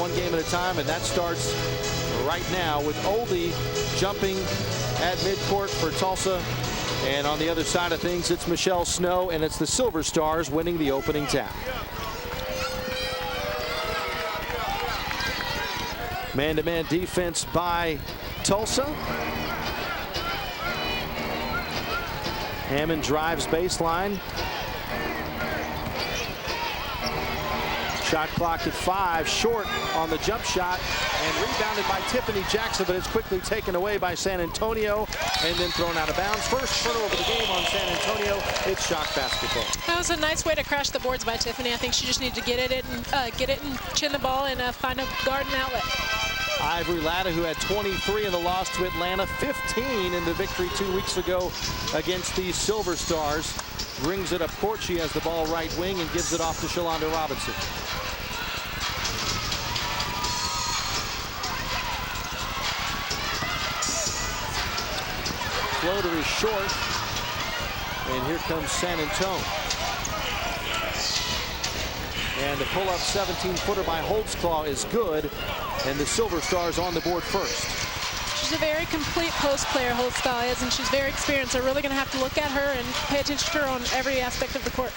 one game at a time, and that starts right now with Oldie jumping at midcourt for Tulsa. And on the other side of things, it's Michelle Snow, and it's the Silver Stars winning the opening tap. Man-to-man defense by Tulsa. Hammond drives baseline. Shot clock at 5, short on the jump shot, and rebounded by Tiffany Jackson, but it's quickly taken away by San Antonio and then thrown out of bounds. First turnover of the game on San Antonio. It's shot basketball. That was a nice way to crash the boards by Tiffany. I think she just needed to get it and chin the ball and find a guard and outlet. Ivory Latta, who had 23 in the loss to Atlanta, 15 in the victory 2 weeks ago against the Silver Stars, brings it up court. She has the ball right wing and gives it off to Shalonda Robinson. Floater is short, and here comes San Antonio. And the pull-up 17-footer by Holtzclaw is good, and the Silver Stars on the board first. She's a very complete post player, Holtzclaw is, and she's very experienced. They're really going to have to look at her and pay attention to her on every aspect of the court.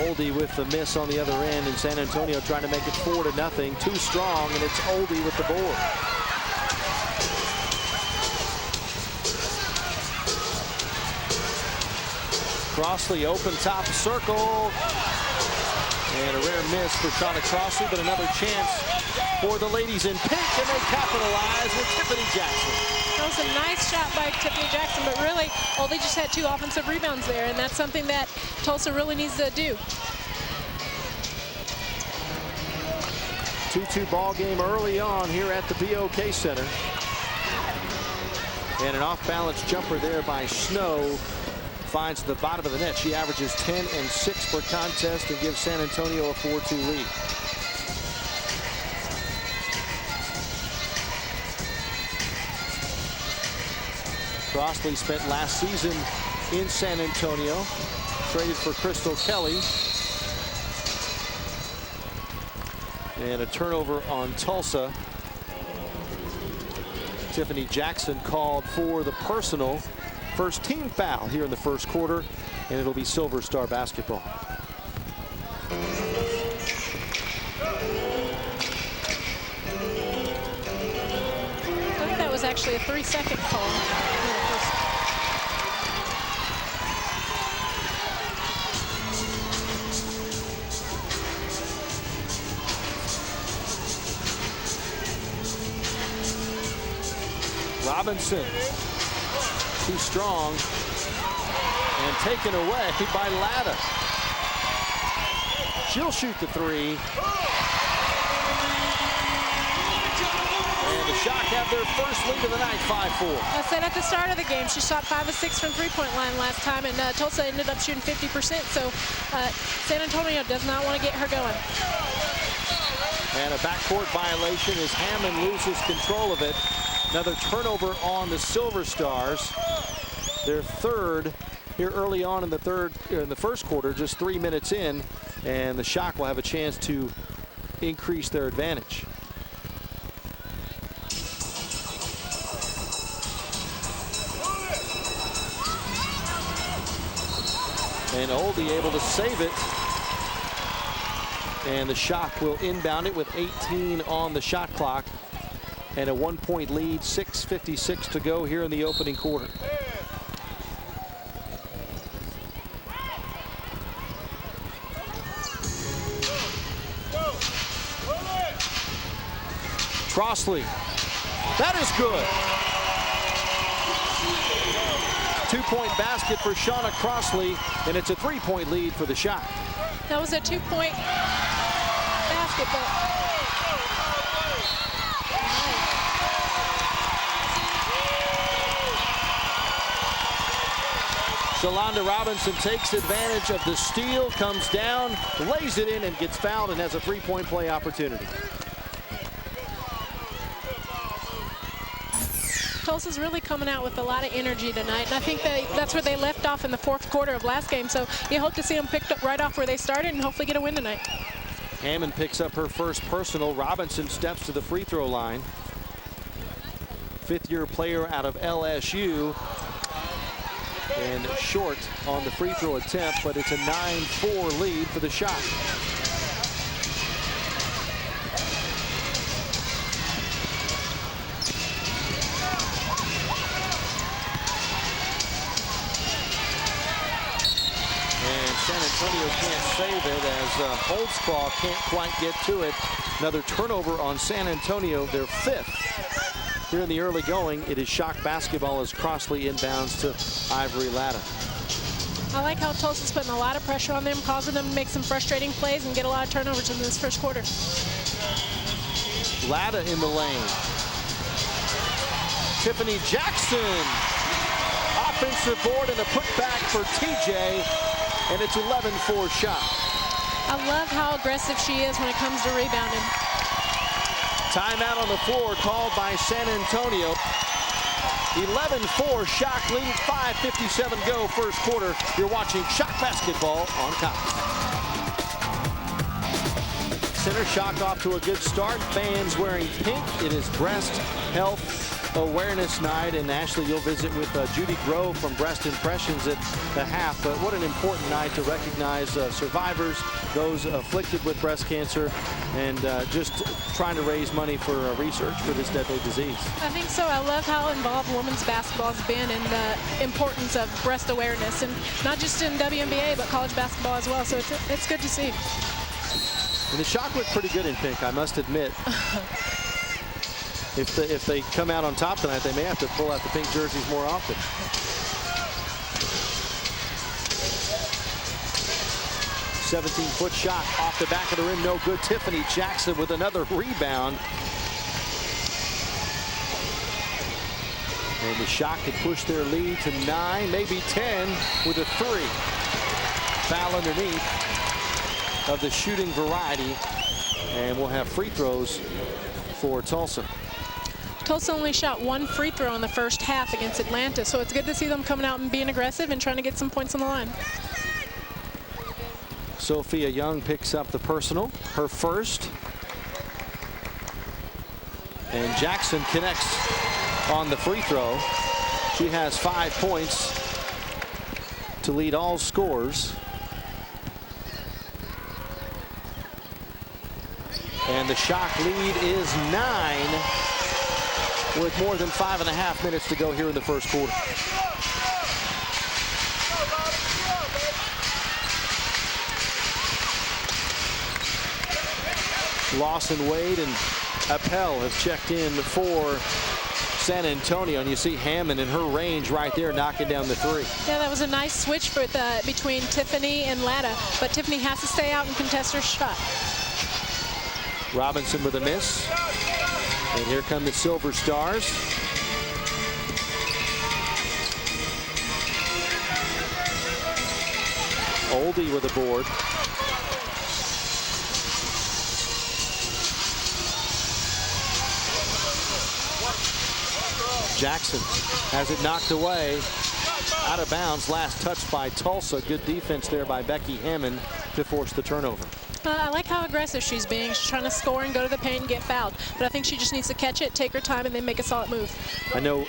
Oldie with the miss on the other end, and San Antonio trying to make it 4-0. Too strong, and it's Oldie with the board. Crossley open top circle. And a rare miss for Shauna Crossley, but another chance for the ladies in pink, and they capitalize with Tiffany Jackson. That was a nice shot by Tiffany Jackson, but really, Oldie just had 2 offensive rebounds there, and that's something that Tulsa really needs to do. 2-2 ball game early on here at the BOK Center. And an off-balance jumper there by Snow. Finds the bottom of the net. She averages 10 and 6 per contest and gives San Antonio a 4-2 lead. Crossley spent last season in San Antonio, traded for Crystal Kelly. And a turnover on Tulsa. Tiffany Jackson called for the personal first team foul here in the first quarter, and it'll be Silver Star basketball. I think that was actually a 3-second call. Robinson. Too strong and taken away by Latta. She'll shoot the 3. And the Shock have their first lead of the night, 5-4. I said at the start of the game, she shot 5 of 6 from three-point line last time, and Tulsa ended up shooting 50%. So San Antonio does not want to get her going. And a backcourt violation as Hammond loses control of it. Another turnover on the Silver Stars. Their third here early on in the first quarter, just 3 minutes in, and the Shock will have a chance to increase their advantage. And Oldie able to save it. And the Shock will inbound it with 18 on the shot clock. And a 1-point lead, 6:56 to go here in the opening quarter. Crossley, that is good. 2-point basket for Shauna Crossley, and it's a 3-point lead for the Shock. That was a 2-point basket, but Shalonda Robinson takes advantage of the steal, comes down, lays it in, and gets fouled, and has a 3-point play opportunity. Tulsa's really coming out with a lot of energy tonight, and I think that's where they left off in the fourth quarter of last game. So you hope to see them picked up right off where they started and hopefully get a win tonight. Hammond picks up her first personal. Robinson steps to the free throw line. Fifth-year player out of LSU. And short on the free throw attempt, but it's a 9-4 lead for the shot. San Antonio can't save it as Holtzclaw can't quite get to it. Another turnover on San Antonio, their fifth. Here in the early going, it is Shock basketball as Crossley inbounds to Ivory Latta. I like how Tulsa's putting a lot of pressure on them, causing them to make some frustrating plays and get a lot of turnovers in this first quarter. Latta in the lane. Tiffany Jackson. Offensive board and a putback for TJ. And it's 11-4 shot. I love how aggressive she is when it comes to rebounding. Timeout on the floor called by San Antonio. 11-4 Shock lead, 5:57 go first quarter. You're watching Shock basketball on Cox. Center Shock off to a good start. Fans wearing pink. It is Breast Health Awareness Night, and Ashley, you'll visit with Judy Grove from Breast Impressions at the half. But what an important night to recognize survivors, those afflicted with breast cancer, and just trying to raise money for research for this deadly disease. I think so. I love how involved women's basketball has been in the importance of breast awareness, and not just in WNBA, but college basketball as well. So it's good to see. And the Shock looked pretty good in pink, I must admit. If they come out on top tonight, they may have to pull out the pink jerseys more often. "17-foot shot off the back of the rim, no good. Tiffany Jackson with another rebound. And the Shock could push their lead to 9, maybe 10 with a 3. Foul underneath of the shooting variety. And we'll have free throws for Tulsa. Tulsa only shot 1 free throw in the first half against Atlanta, so it's good to see them coming out and being aggressive and trying to get some points on the line. Sophia Young picks up the personal, her first. And Jackson connects on the free throw. She has 5 points to lead all scorers. And the Shock lead is 9 with more than 5.5 minutes to go here in the first quarter. Lawson Wade and Appel have checked in for San Antonio, and you see Hammond in her range right there knocking down the 3. Yeah, that was a nice switch for between Tiffany and Latta, but Tiffany has to stay out and contest her shot. Robinson with a miss. And here come the Silver Stars. Oldie with a board. Jackson has it knocked away. Out of bounds. Last touch by Tulsa. Good defense there by Becky Hammond to force the turnover. I like how aggressive she's being. She's trying to score and go to the paint and get fouled. But I think she just needs to catch it, take her time, and then make a solid move. I know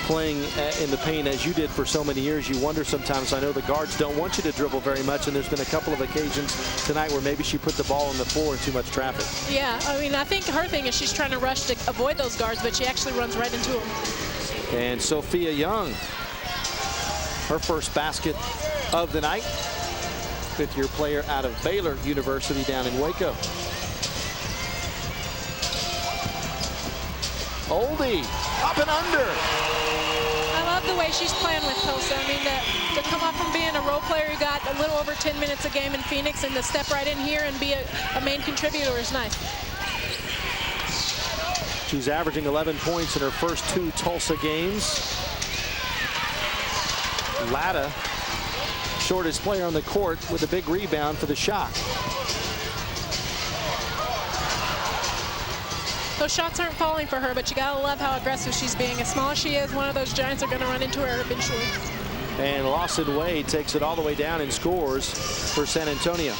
playing in the paint as you did for so many years, you wonder sometimes. I know the guards don't want you to dribble very much, and there's been a couple of occasions tonight where maybe she put the ball on the floor in too much traffic. Yeah, I mean, I think her thing is she's trying to rush to avoid those guards, but she actually runs right into them. And Sophia Young, her first basket of the night. Fifth-year player out of Baylor University down in Waco. Oldie, up and under. I love the way she's playing with Tulsa. I mean, to come up from being a role player who got a little over 10 minutes a game in Phoenix and to step right in here and be a main contributor is nice. She's averaging 11 points in her first 2 Tulsa games. Latta, shortest player on the court, with a big rebound for the Shock. Those shots aren't falling for her, but you gotta love how aggressive she's being. As small as she is, one of those giants are gonna run into her eventually. And Lawson Wade takes it all the way down and scores for San Antonio.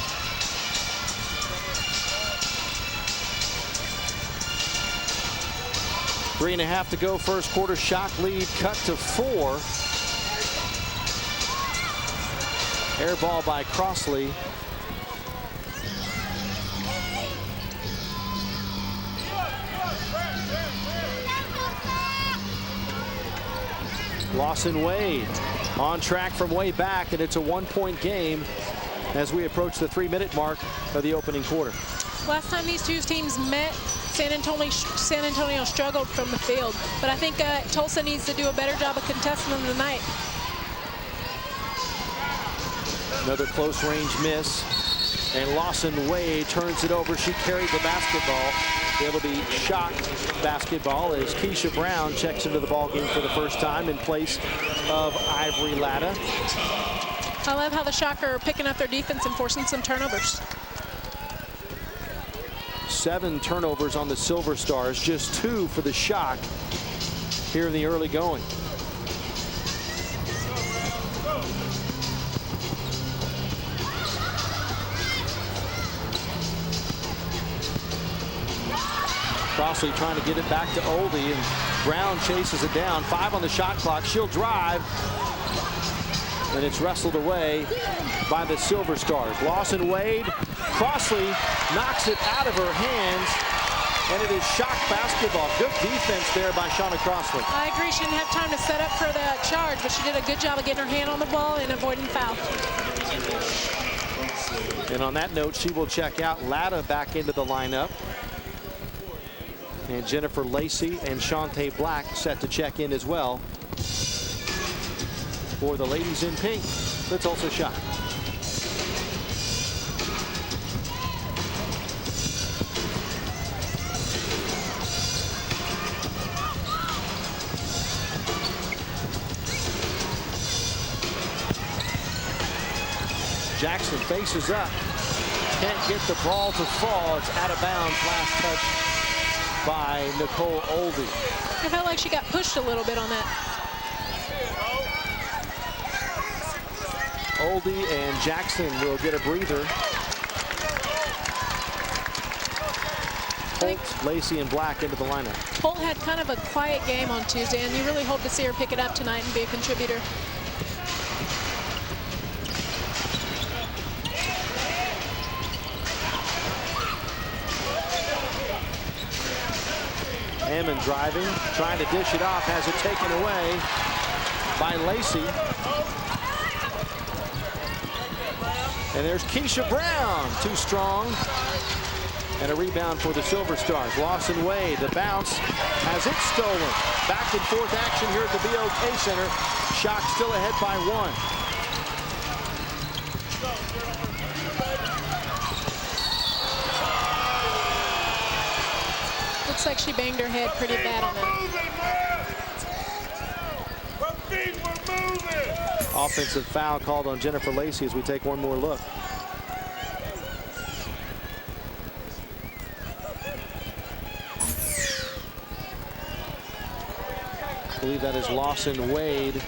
3.5 to go, first quarter. Shock lead cut to 4. Air ball by Crossley. Lawson Wade on track from way back, and it's a 1-point game as we approach the 3-minute mark of the opening quarter. Last time these two teams met, San Antonio struggled from the field, but I think Tulsa needs to do a better job of contesting them tonight. Another close range miss, and Lawson Wade turns it over. She carried the basketball. It'll be Shock basketball as Keisha Brown checks into the ball game for the first time in place of Ivory Latta. I love how the Shock are picking up their defense and forcing some turnovers. 7 turnovers on the Silver Stars, just 2 for the Shock here in the early going. Crossley trying to get it back to Oldie, and Brown chases it down. 5 on the shot clock. She'll drive, and it's wrestled away by the Silver Stars. Lawson Wade, Crossley knocks it out of her hands, and it is Shock basketball. Good defense there by Shauna Crossley. I agree. She didn't have time to set up for the charge, but she did a good job of getting her hand on the ball and avoiding foul. And on that note, she will check out. Latta back into the lineup. And Jennifer Lacey and Shantae Black set to check in as well for the ladies in pink. The Tulsa Shock. Jackson faces up. Can't get the ball to fall. It's out of bounds. Last touch by Nicole Oldie. I felt like she got pushed a little bit on that. Oldie and Jackson will get a breather. Holt, Lacey, and Black into the lineup. Holt had kind of a quiet game on Tuesday, and you really hope to see her pick it up tonight and be a contributor. Hammond driving, trying to dish it off, has it taken away by Lacey. And there's Keisha Brown, too strong. And a rebound for the Silver Stars. Lawson Wade, the bounce, has it stolen. Back and forth action here at the BOK Center. Shock still ahead by 1. Looks like she banged her head pretty bad on that. Offensive foul called on Jennifer Lacey as we take one more look. I believe that is Lawson Wade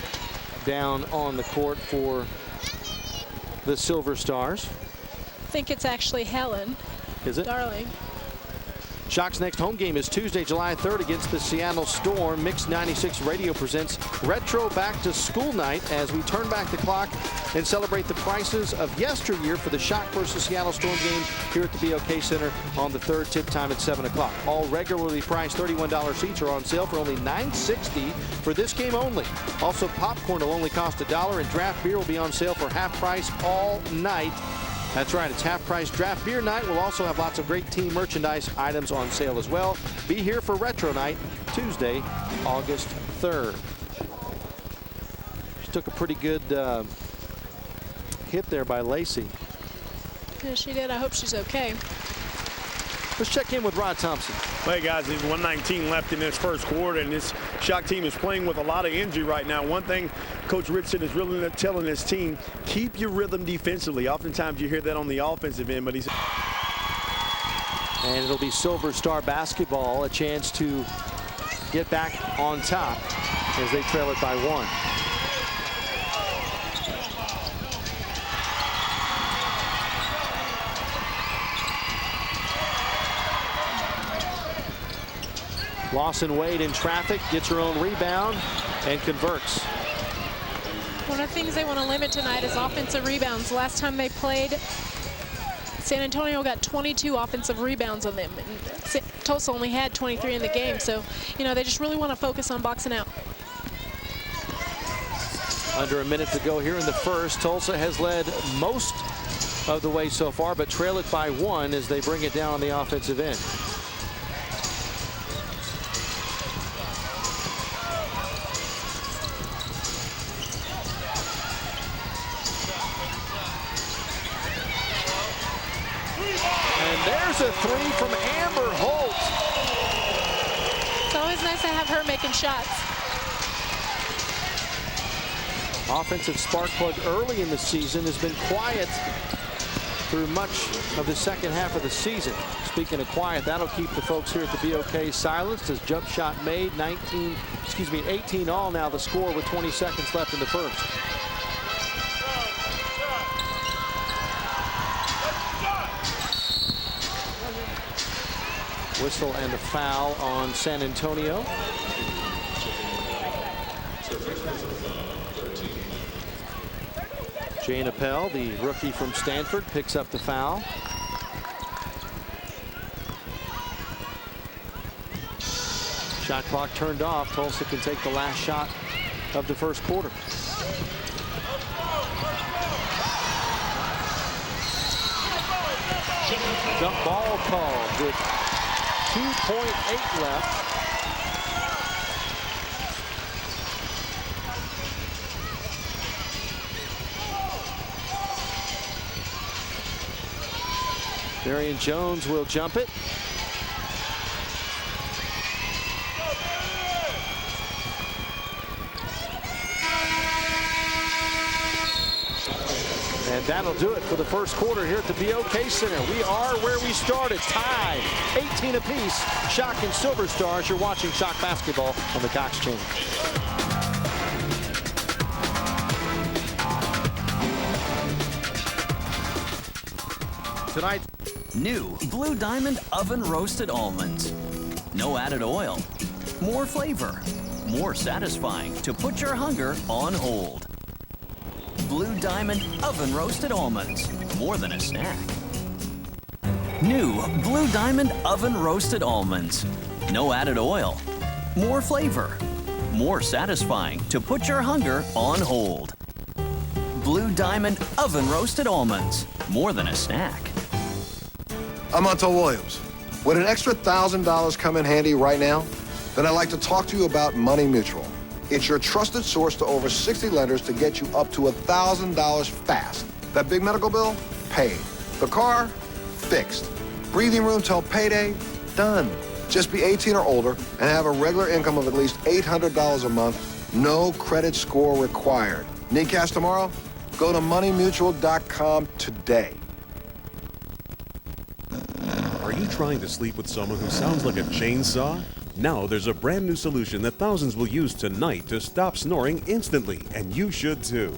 down on the court for the Silver Stars. I think it's actually Helen. Is it? Darling. Shock's next home game is Tuesday, July 3rd against the Seattle Storm. Mix 96 Radio presents Retro Back to School Night as we turn back the clock and celebrate the prices of yesteryear for the Shock versus Seattle Storm game here at the BOK Center on the 3rd, tip time at 7 o'clock. All regularly priced $31 seats are on sale for only $9.60 for this game only. Also, popcorn will only cost $1, and draft beer will be on sale for half price all night. That's right, it's half price draft beer night. We'll also have lots of great team merchandise items on sale as well. Be here for Retro Night, Tuesday, August 3rd. She took a pretty good hit there by Lacey. Yeah, she did. I hope she's okay. Let's check in with Rod Thompson. Hey guys, there's 1:19 left in this first quarter, and this Shock team is playing with a lot of injury right now. One thing Coach Richardson is really telling his team, keep your rhythm defensively. Oftentimes you hear that on the offensive end, but he's... And it'll be Silver Star basketball, a chance to get back on top as they trail it by 1. Lawson Wade in traffic, gets her own rebound, and converts. One of the things they want to limit tonight is offensive rebounds. Last time they played, San Antonio got 22 offensive rebounds on them. And Tulsa only had 23 in the game. So, you know, they just really want to focus on boxing out. Under a minute to go here in the first. Tulsa has led most of the way so far, but trail it by 1 as they bring it down on the offensive end. There's a 3 from Amber Holt. It's always nice to have her making shots. Offensive spark plug early in the season has been quiet through much of the second half of the season. Speaking of quiet, that'll keep the folks here at the BOK silenced as jump shot made. 18 all now the score with 20 seconds left in the first. Whistle and a foul on San Antonio. Jane Appel, the rookie from Stanford, picks up the foul. Shot clock turned off. Tulsa can take the last shot of the first quarter. Jump ball called with 2.8 left. Marion Jones will jump it. And that'll do it for the first quarter here at the BOK Center. We are where we started, tied, 18 apiece. Shock and Silver Stars. You're watching Shock Basketball on the Cox Channel. Tonight, new Blue Diamond oven roasted almonds. No added oil, more flavor, more satisfying to put your hunger on hold. Blue Diamond oven roasted almonds, more than a snack. New Blue Diamond oven roasted almonds. No added oil, more flavor, more satisfying to put your hunger on hold. Blue Diamond oven roasted almonds, more than a snack. I'm Untitled Williams. Would an extra $1,000 come in handy right now? Then I'd like to talk to you about Money Mutual. It's your trusted source to over 60 lenders to get you up to $1,000 fast. That big medical bill? Paid. The car? Fixed. Breathing room till payday? Done. Just be 18 or older and have a regular income of at least $800 a month. No credit score required. Need cash tomorrow? Go to moneymutual.com today. Are you trying to sleep with someone who sounds like a chainsaw? Now there's a brand new solution that thousands will use tonight to stop snoring instantly, and you should too.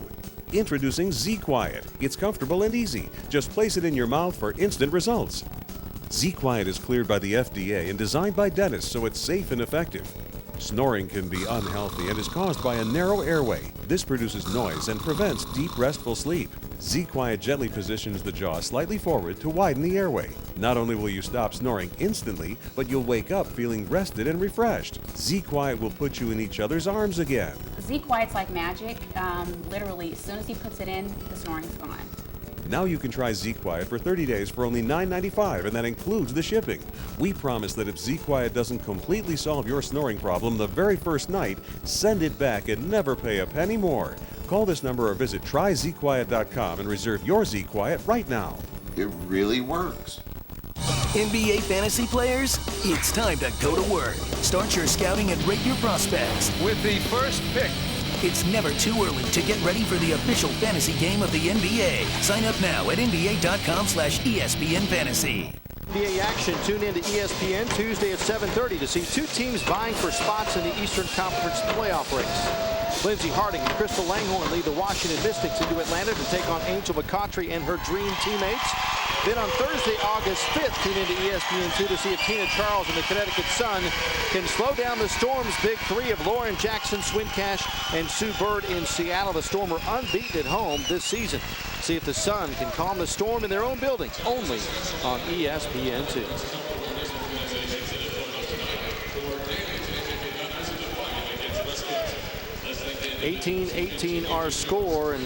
Introducing Z-Quiet. It's comfortable and easy. Just place it in your mouth for instant results. Z-Quiet is cleared by the FDA and designed by dentists, so it's safe and effective. Snoring can be unhealthy and is caused by a narrow airway. This produces noise and prevents deep, restful sleep. Z-Quiet gently positions the jaw slightly forward to widen the airway. Not only will you stop snoring instantly, but you'll wake up feeling rested and refreshed. Z-Quiet will put you in each other's arms again. Z-Quiet's like magic. Literally, as soon as he puts it in, the snoring's gone. Now you can try Z-Quiet for 30 days for only $9.95, and that includes the shipping. We promise that if Z-Quiet doesn't completely solve your snoring problem the very first night, send it back and never pay a penny more. Call this number or visit tryzquiet.com and reserve your Z-Quiet right now. It really works. NBA fantasy players, it's time to go to work. Start your scouting and rate your prospects With the first pick. It's never too early to get ready for the official fantasy game of the NBA. Sign up now at nba.com/ESPN Fantasy. NBA action. Tune in to ESPN Tuesday at 7:30 to see two teams vying for spots in the Eastern Conference playoff race. Lindsey Harding and Crystal Langhorne lead the Washington Mystics into Atlanta to take on Angel McCoughtry and her dream teammates. Then on Thursday, August 5th, tune into ESPN2 to see if Tina Charles and the Connecticut Sun can slow down the Storm's big three of Lauren Jackson, Swin Cash, and Sue Bird in Seattle. The Storm are unbeaten at home this season. See if the Sun can calm the Storm in their own building, only on ESPN2. 18-18 our score, and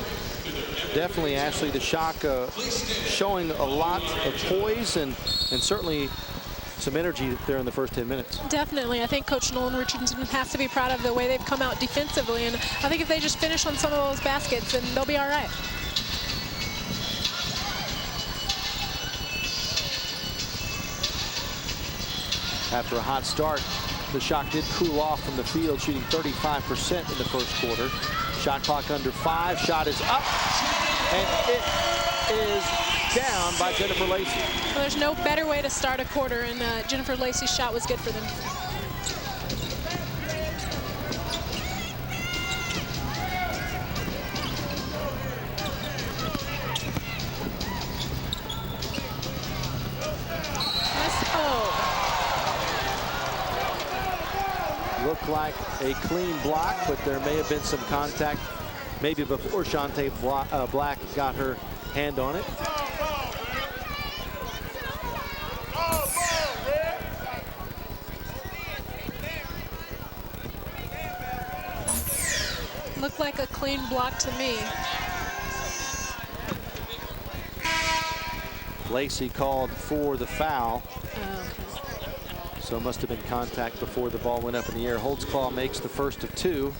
definitely Ashley the Shock showing a lot of poise and certainly some energy there in the first 10 minutes. Definitely. I think Coach Nolan Richardson has to be proud of the way they've come out defensively, and I think if they just finish on some of those baskets, then they'll be all right. After a hot start, the Shock did cool off from the field, shooting 35% in the first quarter. Shot clock under 5. Shot is up, and it is down by Jennifer Lacey. Well, there's no better way to start a quarter, and Jennifer Lacey's shot was good for them. Looked like a clean block, but there may have been some contact maybe before Shantae Black got her hand on it. Looked like a clean block to me. Lacey called for the foul. Okay. So it must have been contact before the ball went up in the air. Holtzclaw makes the first of 2.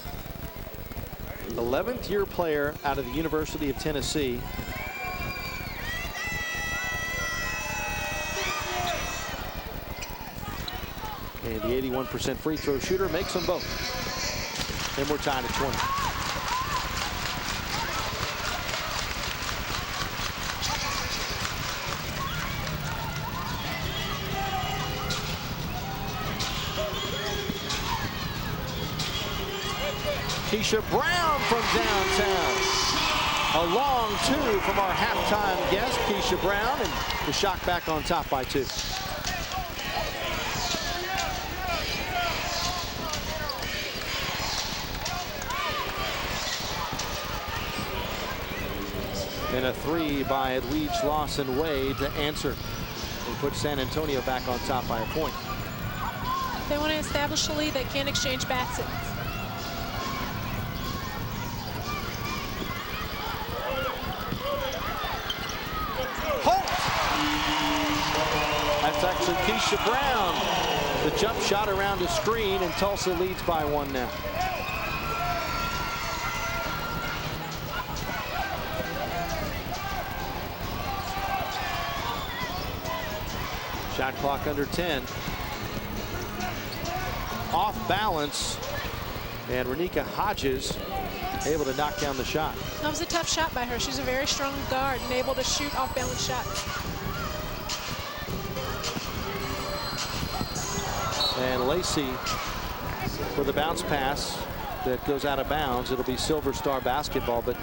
11th year player out of the University of Tennessee. And the 81% free throw shooter makes them both. And we're tied at 20. Keisha Brown from downtown. A long 2 from our halftime guest, Keisha Brown, and the Shock back on top by 2. And a 3 by Edwidge Lawson-Wade to answer and put San Antonio back on top by a point. If they want to establish a lead, they can't exchange baskets. That's actually Keisha Brown. The jump shot around the screen, and Tulsa leads by 1 now. Shot clock under 10. Off balance, and Renika Hodges able to knock down the shot. That was a tough shot by her. She's a very strong guard and able to shoot off balance shots. And Lacey for the bounce pass that goes out of bounds. It'll be Silver Star basketball, but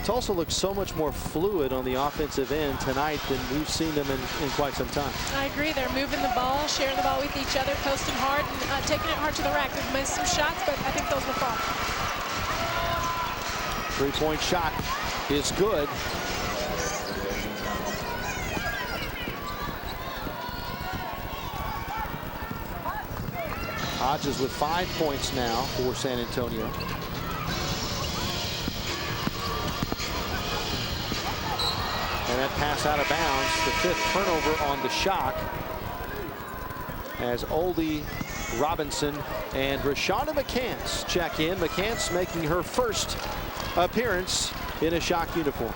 Tulsa looks so much more fluid on the offensive end tonight than we've seen them in quite some time. I agree. They're moving the ball, sharing the ball with each other, posting hard, and taking it hard to the rack. They've missed some shots, but I think those will fall. 3-point shot is good. Hodges with 5 points now for San Antonio. And that pass out of bounds, the 5th turnover on the Shock, as Oldie Robinson and Rashada McCants check in. McCants making her first appearance in a Shock uniform.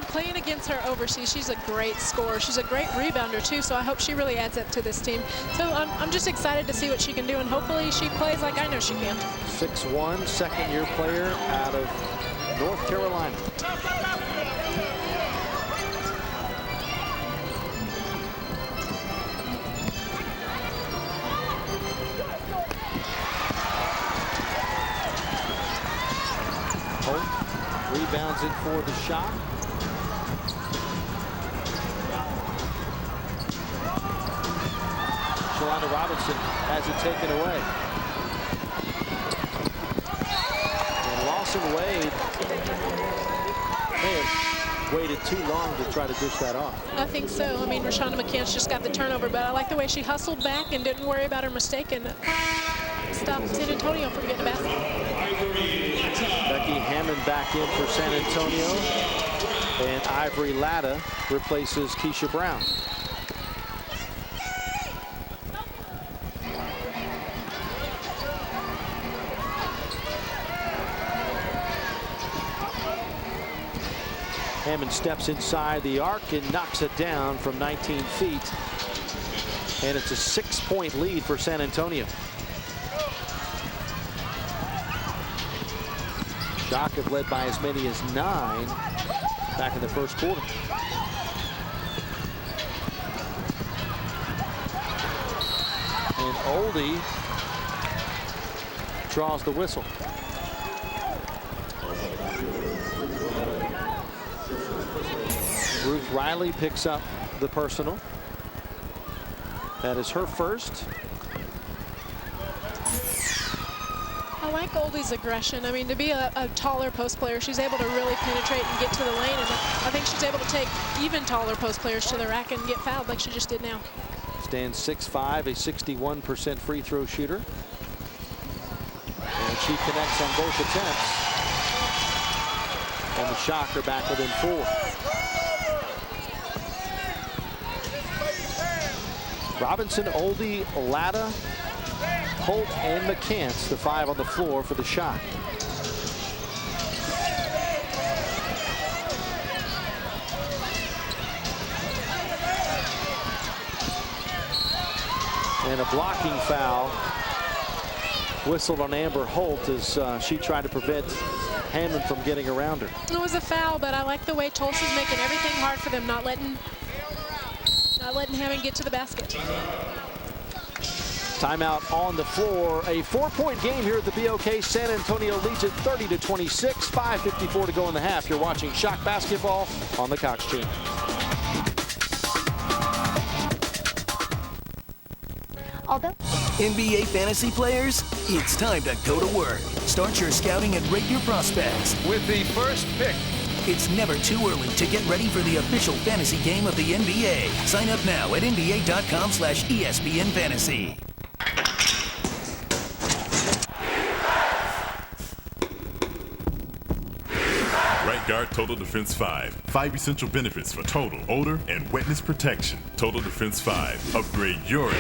Playing against her overseas, she's a great scorer. She's a great rebounder too, so I hope she really adds up to this team. So I'm just excited to see what she can do, and hopefully she plays like I know she can. 6'1", second-year player out of North Carolina. Holt rebounds it for the Shock. Yolanda Robinson has it taken away. And Lawson Wade may have waited too long to try to dish that off. I think so. I mean, Rashonda McCants just got the turnover, but I like the way she hustled back and didn't worry about her mistake and stopped San Antonio from getting a basket. Becky Hammond back in for San Antonio, and Ivory Latta replaces Keisha Brown. Hammond steps inside the arc and knocks it down from 19 feet. And it's a 6-point lead for San Antonio. Shock have led by as many as 9 back in the first quarter. And Oldie draws the whistle. Ruth Riley picks up the personal. That is her first. I like Oldie's aggression. I mean, to be a taller post player, she's able to really penetrate and get to the lane. And I think she's able to take even taller post players to the rack and get fouled like she just did now. Stands 6'5", a 61% free throw shooter. And she connects on both attempts. And the Shock are back within 4. Robinson, Oldie, Latta, Holt, and McCants, the 5 on the floor for the Shock. And a blocking foul whistled on Amber Holt as she tried to prevent Hammond from getting around her. It was a foul, but I like the way Tulsa's making everything hard for them, not letting Hammond get to the basket. Timeout on the floor. A 4-point game here at the BOK. San Antonio leads it 30-26. 5:54 to go in the half. You're watching Shock basketball on the Cox Channel. NBA fantasy players, it's time to go to work. Start your scouting and rate your prospects. With the first pick. It's never too early to get ready for the official fantasy game of the NBA. Sign up now at NBA.com/ESPN Fantasy. Right Guard Total Defense 5. 5 essential benefits for total, odor, and wetness protection. Total Defense 5. Upgrade your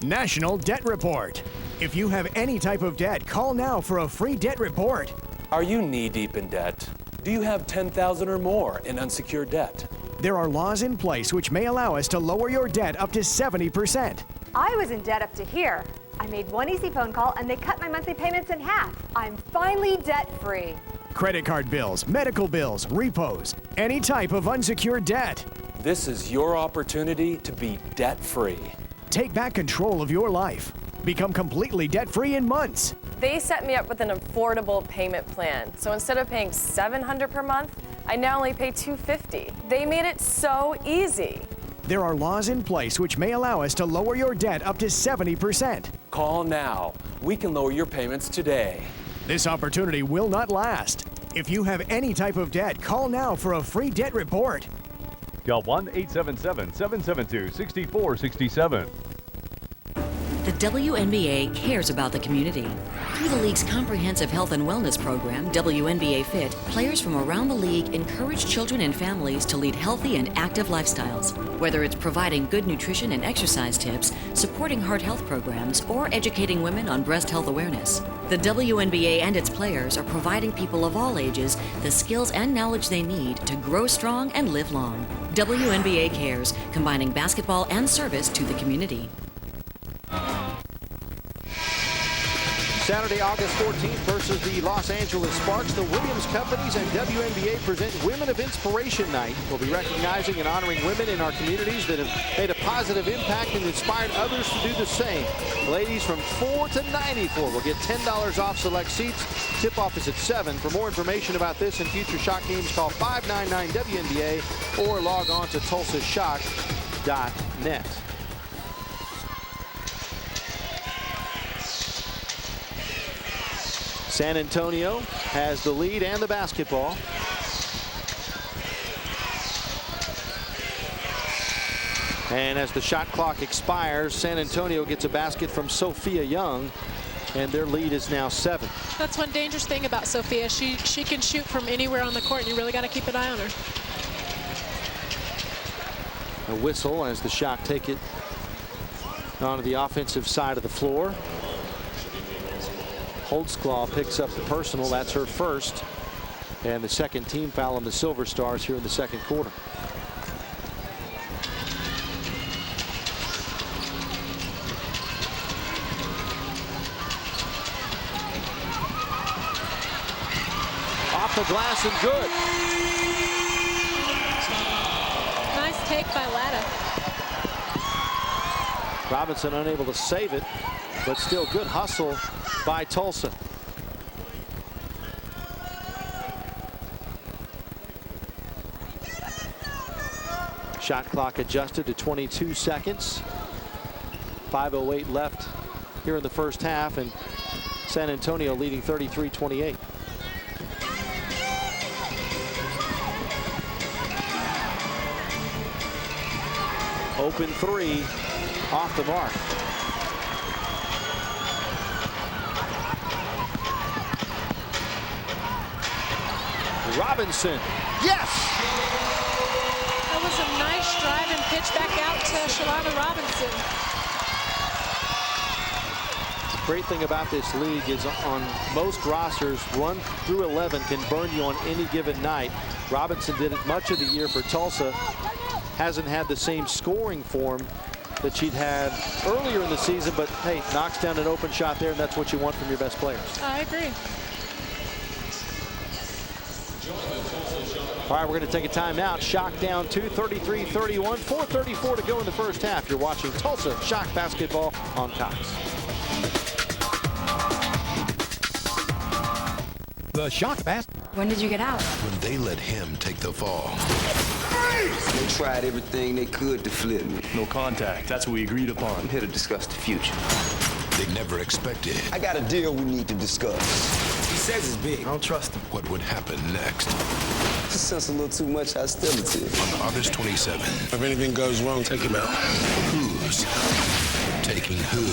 National Debt Report. If you have any type of debt, call now for a free debt report. Are you knee-deep in debt? Do you have $10,000 or more in unsecured debt? There are laws in place which may allow us to lower your debt up to 70%. I was in debt up to here. I made one easy phone call and they cut my monthly payments in half. I'm finally debt-free. Credit card bills, medical bills, repos, any type of unsecured debt. This is your opportunity to be debt-free. Take back control of your life. Become completely debt-free in months. They set me up with an affordable payment plan. So instead of paying $700 per month, I now only pay $250. They made it so easy. There are laws in place which may allow us to lower your debt up to 70%. Call now. We can lower your payments today. This opportunity will not last. If you have any type of debt, call now for a free debt report. Call 1-877-772-6467. The WNBA cares about the community. Through the league's comprehensive health and wellness program, WNBA Fit, players from around the league encourage children and families to lead healthy and active lifestyles. Whether it's providing good nutrition and exercise tips, supporting heart health programs, or educating women on breast health awareness, the WNBA and its players are providing people of all ages the skills and knowledge they need to grow strong and live long. WNBA cares, combining basketball and service to the community. Saturday, August 14th versus the Los Angeles Sparks. The Williams Companies and WNBA present Women of Inspiration Night. We'll be recognizing and honoring women in our communities that have made a positive impact and inspired others to do the same. Ladies from 4 to 94 will get $10 off select seats. Tip-off is at 7. For more information about this and future Shock games, call 599-WNBA or log on to tulsashock.net. San Antonio has the lead and the basketball. And as the shot clock expires, San Antonio gets a basket from Sophia Young, and their lead is now 7. That's one dangerous thing about Sophia. She can shoot from anywhere on the court, and you really got to keep an eye on her. A whistle as the Shock take it onto the offensive side of the floor. Holtzclaw picks up the personal. That's her first. And the second team foul on the Silver Stars here in the second quarter. Off the glass and good. Nice take by Latta. Robinson unable to save it, but still good hustle by Tulsa. Shot clock adjusted to 22 seconds. 5:08 left here in the first half, and San Antonio leading 33-28. Open three, off the mark. Robinson, yes! That was a nice drive and pitch back out to Shalana Robinson. The great thing about this league is on most rosters, 1 through 11 can burn you on any given night. Robinson did it much of the year for Tulsa. Hasn't had the same scoring form that she'd had earlier in the season, but hey, knocks down an open shot there, and that's what you want from your best players. I agree. All right, we're going to take a timeout. Shock down 2, 33-31, 4:34 to go in the first half. You're watching Tulsa Shock basketball on Cox. The Shock Bass. When did you get out? When they let him take the fall. They tried everything they could to flip me. No contact. That's what we agreed upon. I'm here to discuss the future. They never expected. I got a deal we need to discuss. He says it's big. I don't trust him. What would happen next? This sense a little too much hostility. On August 27th. If anything goes wrong, take him out. Who's taking who?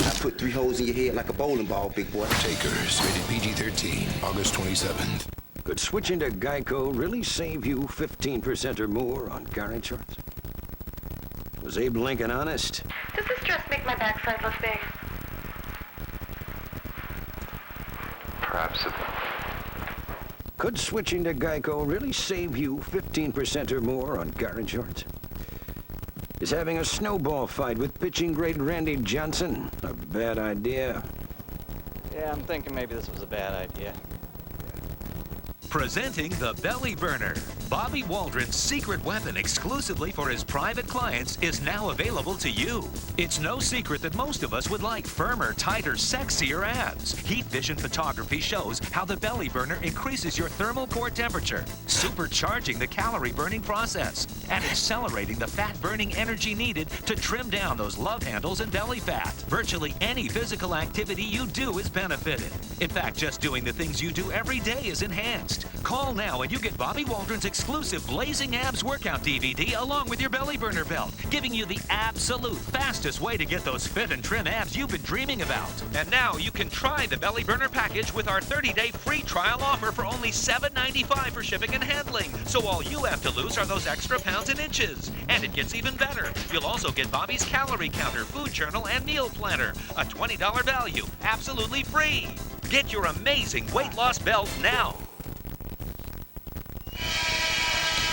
I put 3 holes in your head like a bowling ball, big boy. Takers, rated PG-13, August 27th. Could switching to Geico really save you 15% or more on car insurance? Was Abe Lincoln honest? Does this dress make my backside look big? Perhaps it. Could switching to Geico really save you 15% or more on car insurance? Is having a snowball fight with pitching great Randy Johnson a bad idea? Yeah, I'm thinking maybe this was a bad idea. Presenting the Belly Burner. Bobby Waldron's secret weapon exclusively for his private clients is now available to you. It's no secret that most of us would like firmer, tighter, sexier abs. Heat Vision Photography shows how the Belly Burner increases your thermal core temperature, supercharging the calorie burning process and accelerating the fat burning energy needed to trim down those love handles and belly fat. Virtually any physical activity you do is benefited. In fact, just doing the things you do every day is enhanced. Call now and you get Bobby Waldron's exclusive Blazing Abs workout DVD along with your Belly Burner belt, giving you the absolute fastest way to get those fit and trim abs you've been dreaming about. And now you can try the Belly Burner package with our 30-day free trial offer for only $7.95 for shipping and handling. So all you have to lose are those extra pounds and inches. And it gets even better. You'll also get Bobby's calorie counter, food journal, and meal planner. A $20 value, absolutely free. Get your amazing weight loss belt now.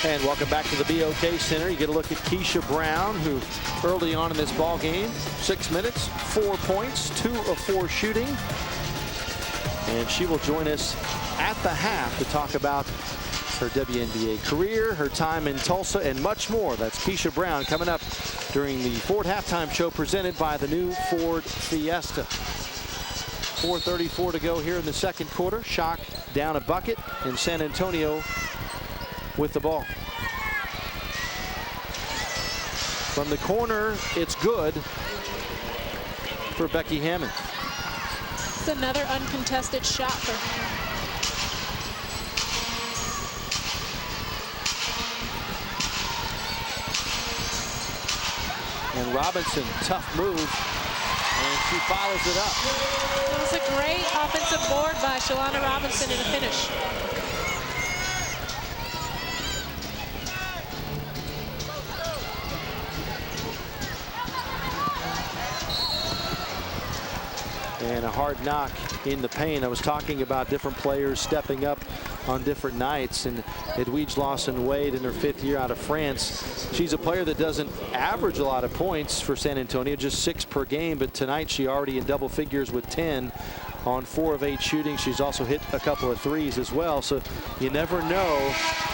And welcome back to the BOK Center. You get a look at Keisha Brown, who early on in this ball game, 6 minutes, 4 points, 2 of 4 shooting. And she will join us at the half to talk about her WNBA career, her time in Tulsa, and much more. That's Keisha Brown coming up during the Ford halftime show presented by the new Ford Fiesta. 4:34 to go here in the second quarter. Shock down a bucket, and San Antonio with the ball. From the corner, it's good for Becky Hammond. It's another uncontested shot for And Robinson, tough move, and she follows it up. It was a great offensive board by Shalonda Robinson in the finish. And a hard knock in the paint. I was talking about different players stepping up on different nights, and Edwige Lawson-Wade in her 5th year out of France. She's a player that doesn't average a lot of points for San Antonio, just 6 per game, but tonight she already in double figures with 10 on 4 of 8 shooting. She's also hit a couple of threes as well, so you never know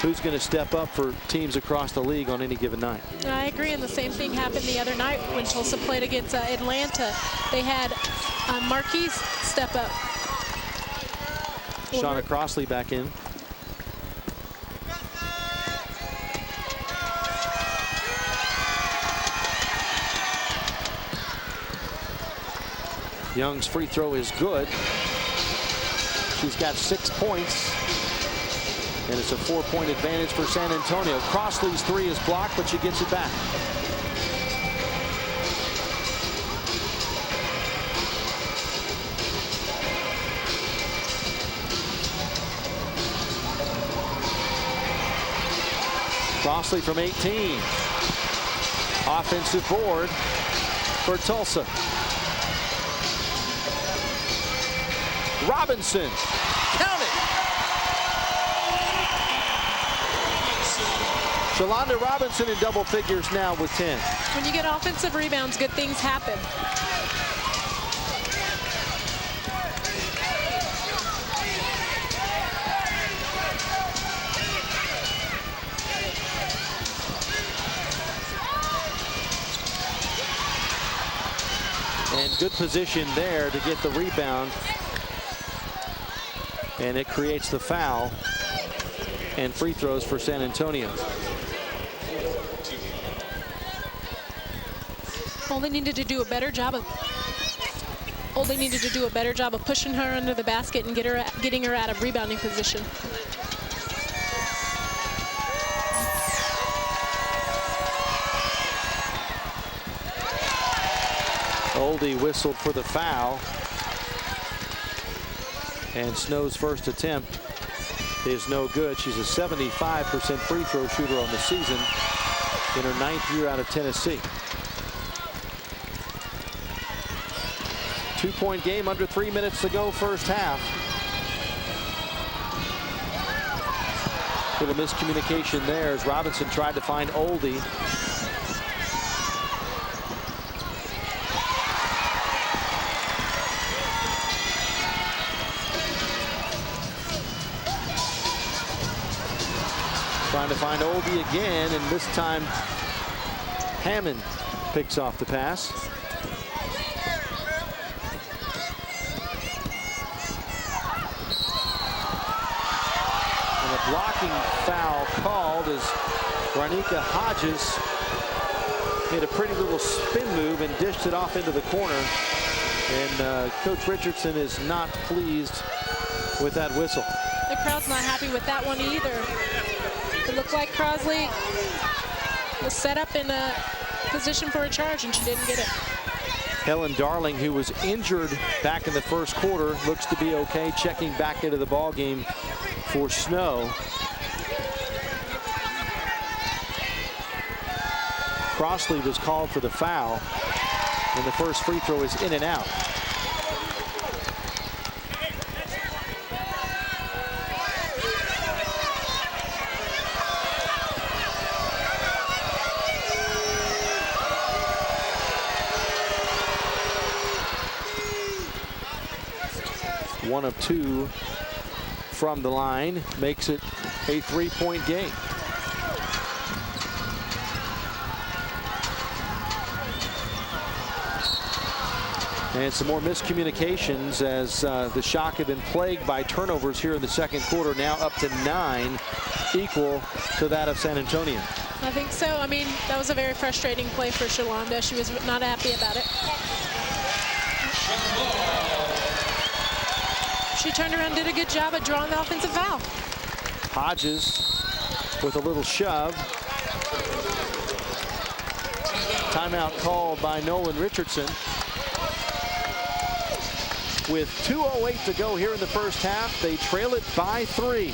who's going to step up for teams across the league on any given night. I agree, and the same thing happened the other night when Tulsa played against Atlanta. They had Marquise step up. Shauna Crossley back in. Young's free throw is good. She's got 6 points, and it's a 4-point advantage for San Antonio. Crossley's 3 is blocked, but she gets it back. Crossley from 18. Offensive board for Tulsa. Robinson, count it. Shalonda Robinson in double figures now with 10. When you get offensive rebounds, good things happen. And good position there to get the rebound. And it creates the foul and free throws for San Antonio. They needed to do a better job of pushing her under the basket and getting her out of rebounding position. Oldie whistled for the foul. And Snow's first attempt is no good. She's a 75% free throw shooter on the season in her 9th year out of Tennessee. 2-point game, under 3 minutes to go, first half. Little miscommunication there as Robinson tried to find Oldie. Trying to find Oldie again, and this time Hammond picks off the pass. And a blocking foul called as Ranika Hodges made a pretty little spin move and dished it off into the corner. And Coach Richardson is not pleased with that whistle. The crowd's not happy with that one either. It looked like Crossley was set up in a position for a charge, and she didn't get it. Helen Darling, who was injured back in the first quarter, looks to be okay, checking back into the ball game for Snow. Crossley was called for the foul, and the first free throw is in and out. One of 2 from the line makes it a 3-point game. And some more miscommunications as the Shock have been plagued by turnovers here in the second quarter, now up to 9, equal to that of San Antonio. I think so. I mean, that was a very frustrating play for Shalonda. She was not happy about it. she turned around and did a good job at drawing the offensive foul. Hodges with a little shove. Timeout called by Nolan Richardson. With 2:08 to go here in the first half, they trail it by 3.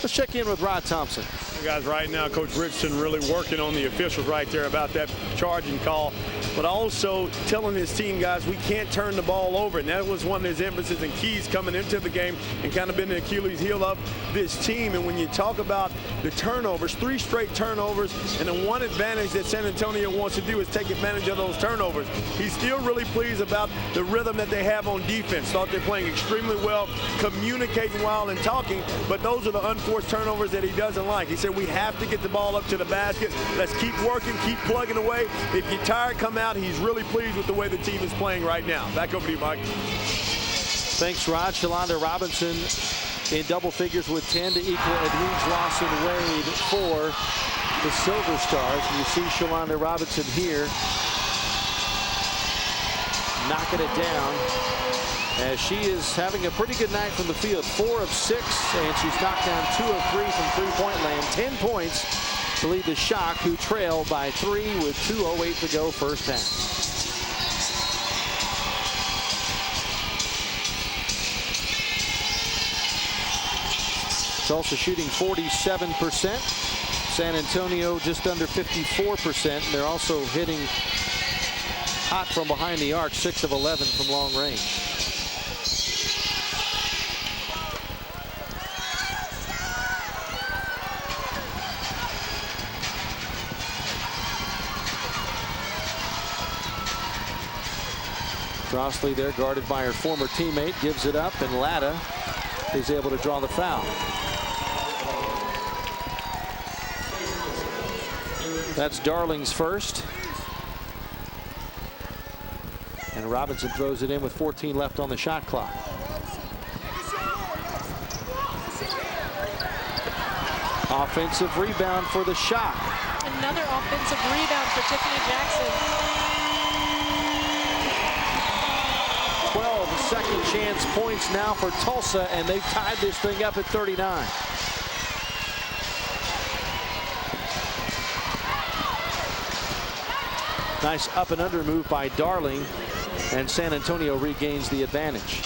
Let's check in with Rod Thompson. Guys, right now, Coach Richardson really working on the officials right there about that charging call, but also telling his team, guys, we can't turn the ball over. And that was one of his emphasis and keys coming into the game and kind of been the Achilles heel of this team. And when you talk about the turnovers, 3 straight turnovers, and the one advantage that San Antonio wants to do is take advantage of those turnovers. He's still really pleased about the rhythm that they have on defense. Thought they're playing extremely well, communicating while and talking, but those are the unforced turnovers that he doesn't like. He said, we have to get the ball up to the basket. Let's keep working, keep plugging away. If you're tired, come out. He's really pleased with the way the team is playing right now. Back over to you, Mike. Thanks, Rod. Shalonda Robinson in double figures with 10 to equal Edwige Lawson-Wade for the Silver Stars. And you see Shalonda Robinson here knocking it down as she is having a pretty good night from the field. 4 of 6, and she's knocked down 2 of 3 from three-point land. 10 points to lead the Shock, who trail by 3 with 2:08 to go first half. Tulsa shooting 47%. San Antonio just under 54%. They're also hitting hot from behind the arc, 6 of 11 from long range. Crossley there, guarded by her former teammate, gives it up, and Latta is able to draw the foul. That's Darling's first. And Robinson throws it in with 14 left on the shot clock. Offensive rebound for the Shock. Another offensive rebound for Tiffany Jackson. 12 second chance points now for Tulsa, and they've tied this thing up at 39. Nice up and under move by Darling, and San Antonio regains the advantage.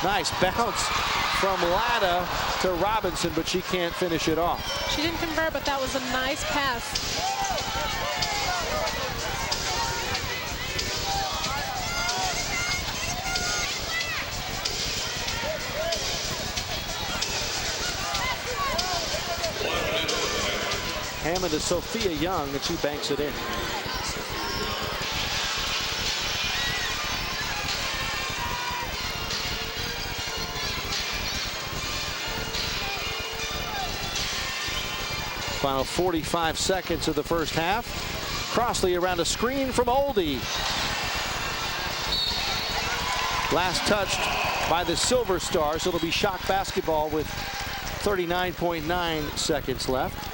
Nice bounce from Latta to Robinson, but she can't finish it off. She didn't convert, but that was a nice pass. Hammond to Sophia Young, and she banks it in. Final 45 seconds of the first half. Crossley around a screen from Oldie. Last touched by the Silver Stars. It'll be Shock basketball with 39.9 seconds left.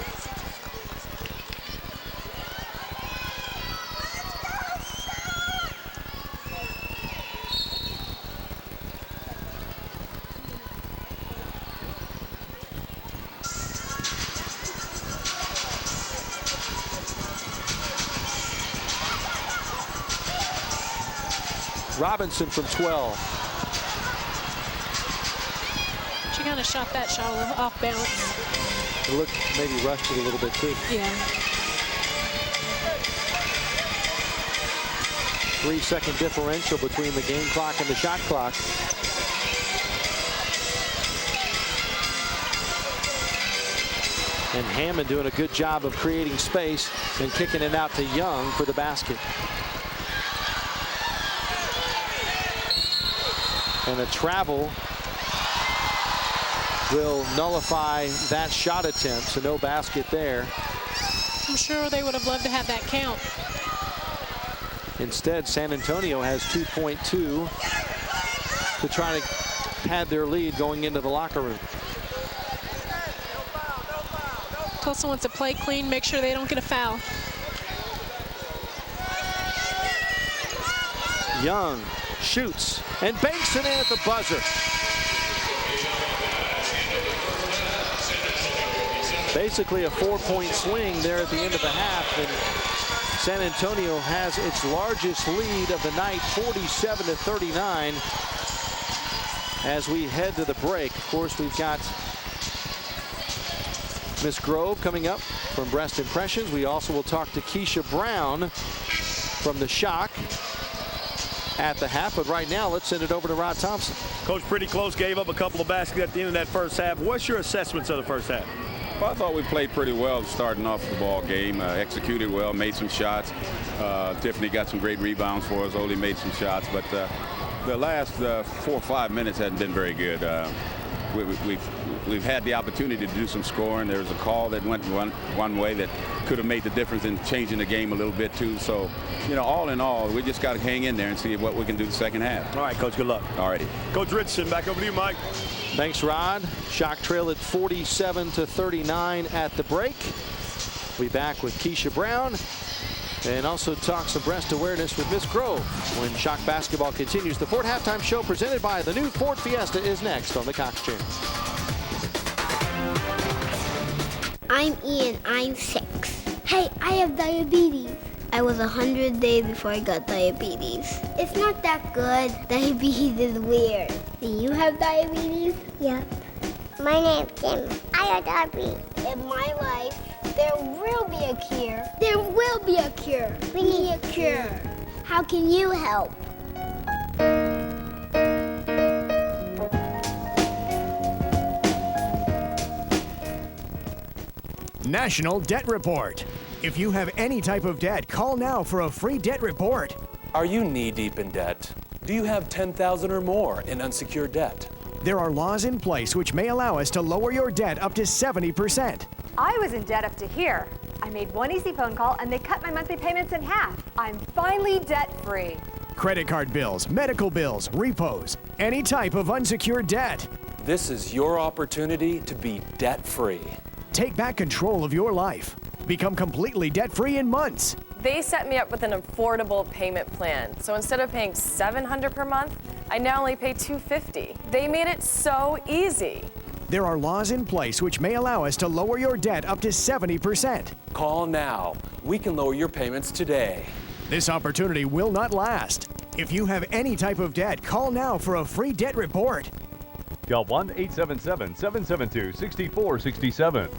Robinson from 12. She kind of shot that shot off balance. It looked maybe rushed it a little bit too. Yeah. 3-second differential between the game clock and the shot clock. And Hammond doing a good job of creating space and kicking it out to Young for the basket. And a travel will nullify that shot attempt, so no basket there. I'm sure they would have loved to have that count. Instead, San Antonio has 2.2 to try to pad their lead going into the locker room. Tulsa wants to play clean, make sure they don't get a foul. Young shoots and banks it in at the buzzer. Basically a 4-point swing there at the end of the half, and San Antonio has its largest lead of the night, 47-39. As we head to the break, of course, we've got Miss Grove coming up from Breast Impressions. We also will talk to Keisha Brown from the Shock at the half. But right now, let's send it over to Rod Thompson. Coach, pretty close, gave up a couple of baskets at the end of that first half. What's your assessments of the first half? Well, I thought we played pretty well starting off the ball game, executed well, made some shots. Tiffany got some great rebounds for us. Oli made some shots, but the last 4 or 5 minutes hadn't been very good. We've had the opportunity to do some scoring. There was a call that went one way that could have made the difference in changing the game a little bit too. So, you know, all in all, we just got to hang in there and see what we can do the second half. All right, Coach, good luck. All righty. Coach Richardson, back over to you, Mike. Thanks, Rod. Shock trail at 47-39 at the break. We'll be back with Keisha Brown and also talk some breast awareness with Miss Grove when Shock basketball continues. The Ford halftime show presented by the new Ford Fiesta is next on the Cox Channel. I'm Ian, I'm 6. Hey, I have diabetes. I was 100 days before I got diabetes. It's not that good. Diabetes is weird. Do you have diabetes? Yeah. My name's Kim. I have diabetes. In my life, there will be a cure. There will be a cure. We need a cure. How can you help? National Debt Report. If you have any type of debt, call now for a free debt report. Are you knee-deep in debt? Do you have $10,000 or more in unsecured debt? There are laws in place which may allow us to lower your debt up to 70%. I was in debt up to here. I made one easy phone call and they cut my monthly payments in half. I'm finally debt-free. Credit card bills, medical bills, repos, any type of unsecured debt. This is your opportunity to be debt-free. Take back control of your life. Become completely debt-free in months. They set me up with an affordable payment plan. So instead of paying $700 per month, I now only pay $250. They made it so easy. There are laws in place which may allow us to lower your debt up to 70%. Call now. We can lower your payments today. This opportunity will not last. If you have any type of debt, call now for a free debt report. Call 1-877-772-6467.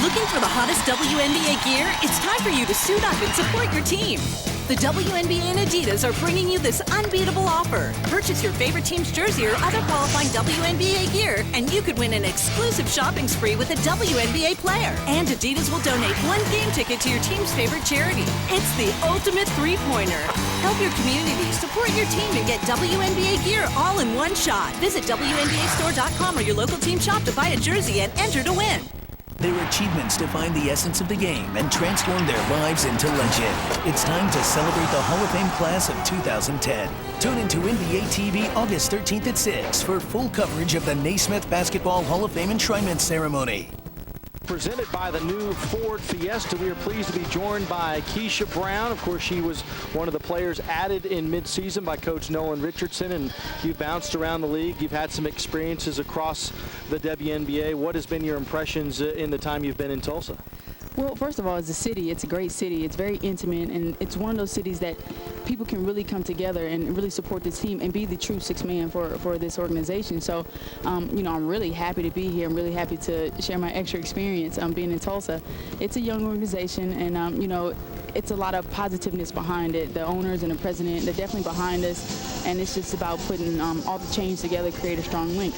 Looking for the hottest WNBA gear? It's time for you to suit up and support your team. The WNBA and Adidas are bringing you this unbeatable offer. Purchase your favorite team's jersey or other qualifying WNBA gear, and you could win an exclusive shopping spree with a WNBA player. And Adidas will donate one game ticket to your team's favorite charity. It's the ultimate three-pointer. Help your community, support your team, and get WNBA gear all in one shot. Visit WNBAstore.com or your local team shop to buy a jersey and enter to win. Their achievements define the essence of the game and transform their lives into legend. It's time to celebrate the Hall of Fame class of 2010. Tune into NBA TV August 13th at 6 for full coverage of the Naismith Basketball Hall of Fame enshrinement ceremony. Presented by the new Ford Fiesta, we are pleased to be joined by Keisha Brown. Of course, she was one of the players added in midseason by Coach Nolan Richardson, and you've bounced around the league. You've had some experiences across the WNBA. What has been your impressions in the time you've been in Tulsa? Well, first of all, as a city, it's a great city. It's very intimate, and it's one of those cities that people can really come together and really support this team and be the true sixth man for this organization. So, you know, I'm really happy to be here. I'm really happy to share my extra experience being in Tulsa. It's a young organization, and, you know, it's a lot of positiveness behind it. The owners and the president, they're definitely behind us, and it's just about putting all the chains together, create a strong link.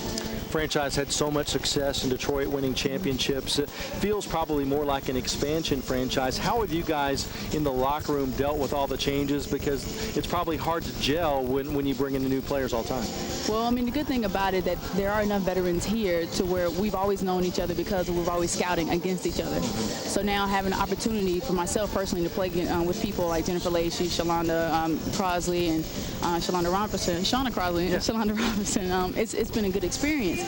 Franchise had so much success in Detroit, winning championships. It feels probably more like an expansion franchise. How have you guys in the locker room dealt with all the changes? Because it's probably hard to gel when you bring in the new players all the time. Well, I mean, the good thing about it that there are enough veterans here to where we've always known each other because we've always scouting against each other. So now having an opportunity for myself personally to play with people like Jennifer Lacey, Shalonda Crosley, and Shawnda Robinson, it's been a good experience.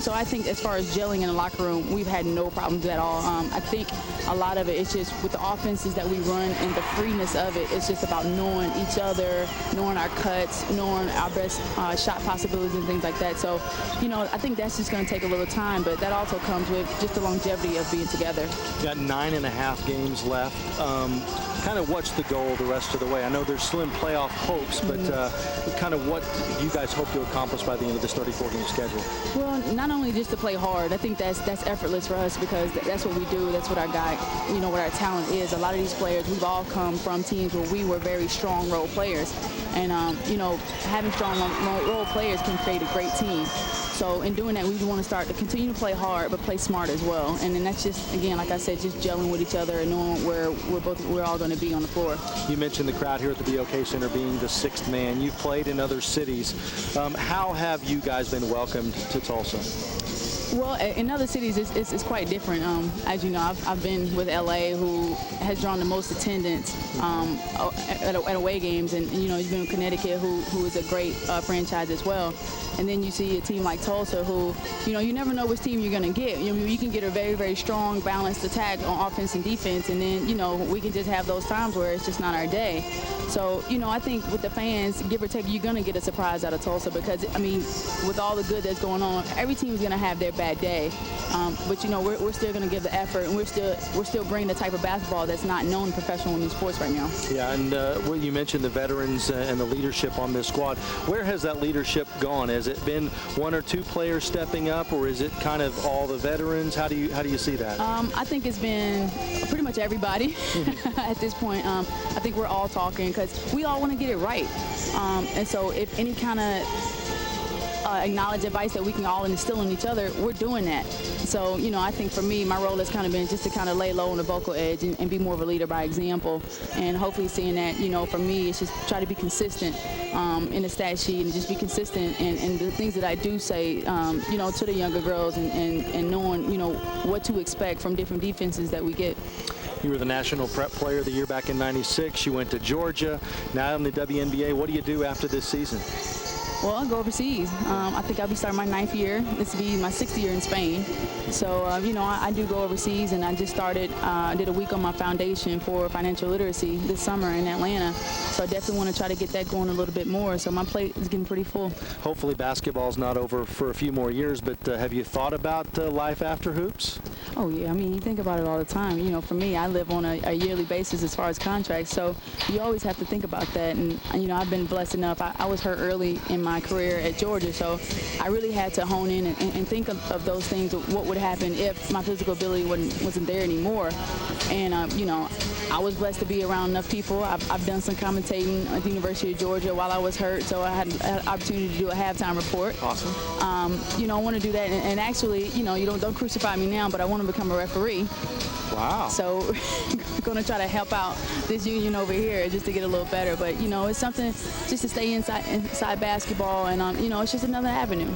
So I think as far as gelling in the locker room, we've had no problems at all. I think a lot of it is just with the offenses that we run and the freeness of it. It's just about knowing each other, knowing our cuts, knowing our best shot possibilities and things like that. So, you know, I think that's just going to take a little time, but that also comes with just the longevity of being together. Got 9.5 games left. Kind of what's the goal the rest of the way? I know there's slim playoff hopes, but kind of what do you guys hope to accomplish by the end of this 34-game schedule? Well, not only just to play hard. I think that's effortless for us because that's what we do. That's what our guy, you know, what our talent is. A lot of these players, we've all come from teams where we were very strong role players. And, you know, having strong role players can create a great team. So in doing that, we want to start to continue to play hard, but play smart as well. And then that's just, again, like I said, just gelling with each other and knowing where we're all going to be on the floor. You mentioned the crowd here at the BOK Center being the sixth man. You've played in other cities. How have you guys been welcomed to Tulsa? Well, in other cities, it's quite different. As you know, I've been with LA, who has drawn the most attendance at away games, and you know, you've been with Connecticut, who is a great franchise as well. And then you see a team like Tulsa, who, you know, you never know which team you're going to get. You can get a very, very strong, balanced attack on offense and defense, and then, you know, we can just have those times where it's just not our day. So, you know, I think with the fans, give or take, you're going to get a surprise out of Tulsa because, I mean, with all the good that's going on, every team is going to have their bad day. But, you know, we're still going to give the effort, and we're still bringing the type of basketball that's not known in professional women's sports right now. Yeah, and well, you mentioned the veterans and the leadership on this squad. Where has that leadership gone? Has it been one or two players stepping up, or is it kind of all the veterans? How do you see that? I think it's been pretty much everybody at this point. I think we're all talking because we all want to get it right. And so if any kind of acknowledge advice that we can all instill in each other, we're doing that. So, you know, I think for me, my role has kind of been just to kind of lay low on the vocal edge and be more of a leader by example. And hopefully seeing that, you know, for me, it's just try to be consistent in the stat sheet and just be consistent in the things that I do say, you know, to the younger girls and knowing, you know, what to expect from different defenses that we get. You were the National Prep Player of the Year back in '96. You went to Georgia, now in the WNBA. What do you do after this season? Well, I'll go overseas. I think I'll be starting my 9th year. This will be my 6th year in Spain. So, you know, I do go overseas, and I just started, did a week on my foundation for financial literacy this summer in Atlanta. So I definitely want to try to get that going a little bit more. So my plate is getting pretty full. Hopefully basketball's not over for a few more years, but have you thought about life after hoops? Oh, yeah. I mean, you think about it all the time. You know, for me, I live on a yearly basis as far as contracts. So you always have to think about that. And, you know, I've been blessed enough. I was hurt early in my career at Georgia, so I really had to hone in and think of those things, of what would happen if my physical ability wasn't there anymore. And, you know, I was blessed to be around enough people. I've done some commentating at the University of Georgia while I was hurt, so I had an opportunity to do a halftime report. Awesome. You know, I want to do that, and actually, you know, you don't crucify me now, but I want to become a referee. Wow. So I'm going to try to help out this union over here just to get a little better. But, you know, it's something just to stay inside basketball, and, you know, it's just another avenue.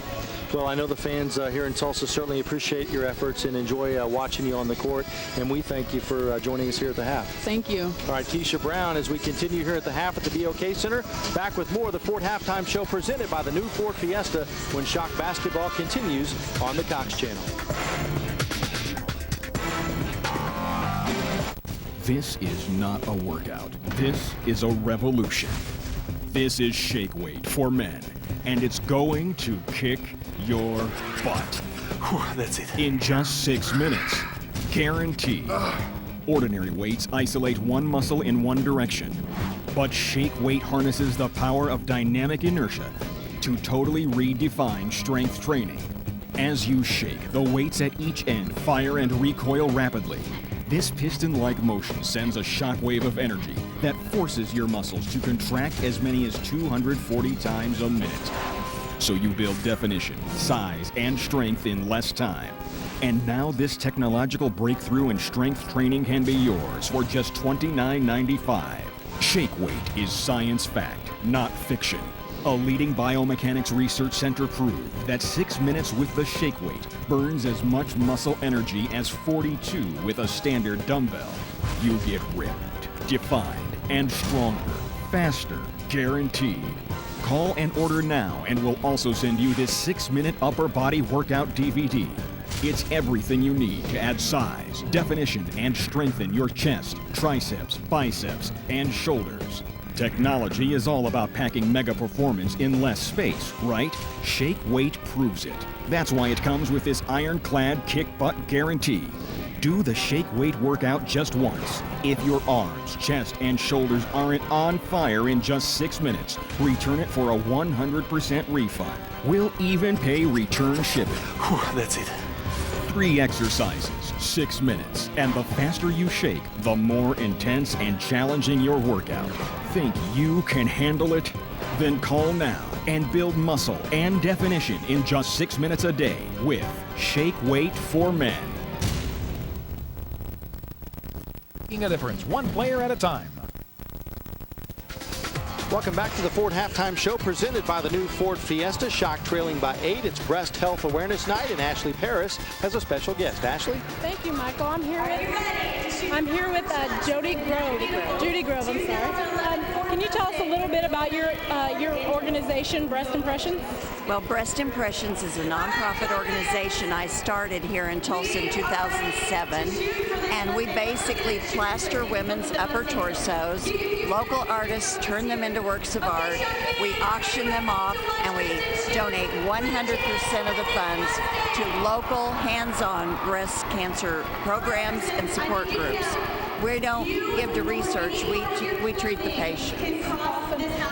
Well, I know the fans here in Tulsa certainly appreciate your efforts and enjoy watching you on the court, and we thank you for joining us here at the half. Thank you. All right, Keisha Brown, as we continue here at the half at the BOK Center, back with more of the Ford Halftime Show presented by the new Ford Fiesta when Shock Basketball continues on the Cox Channel. This is not a workout. This is a revolution. This is shake weight for men, and it's going to kick your butt. Whew, that's it. In just 6 minutes. Guaranteed. Ordinary weights isolate one muscle in one direction, but shake weight harnesses the power of dynamic inertia to totally redefine strength training. As you shake, the weights at each end fire and recoil rapidly. This piston-like motion sends a shockwave of energy that forces your muscles to contract as many as 240 times a minute. So you build definition, size, and strength in less time. And now this technological breakthrough in strength training can be yours for just $29.95. Shake weight is science fact, not fiction. A leading biomechanics research center proved that 6 minutes with the shake weight burns as much muscle energy as 42 with a standard dumbbell. You get ripped, defined, and stronger, faster, guaranteed. Call and order now, and we'll also send you this 6-minute upper body workout DVD. It's everything you need to add size, definition, and strengthen your chest, triceps, biceps, and shoulders. Technology is all about packing mega performance in less space, right? Shake Weight proves it. That's why it comes with this ironclad kick butt guarantee. Do the Shake Weight workout just once. If your arms, chest, and shoulders aren't on fire in just 6 minutes, return it for a 100% refund. We'll even pay return shipping. Whew, that's it. 3 exercises, 6 minutes, and the faster you shake, the more intense and challenging your workout. Think you can handle it? Then call now and build muscle and definition in just 6 minutes a day with Shake Weight for Men. Making a difference, one player at a time. Welcome back to the Ford Halftime Show, presented by the new Ford Fiesta. Shock trailing by 8. It's Breast Health Awareness Night, and Ashley Paris has a special guest. Ashley? Thank you, Michael. I'm here with Judy Grove. I'm sorry. Can you tell us a little bit about your organization, Breast Impressions? Well, Breast Impressions is a nonprofit organization I started here in Tulsa in 2007, and we basically plaster women's upper torsos. Local artists turn them into works of art. We auction them off, and we donate 100% of the funds to local hands-on breast cancer programs and support groups. We don't give to research, we treat the patient.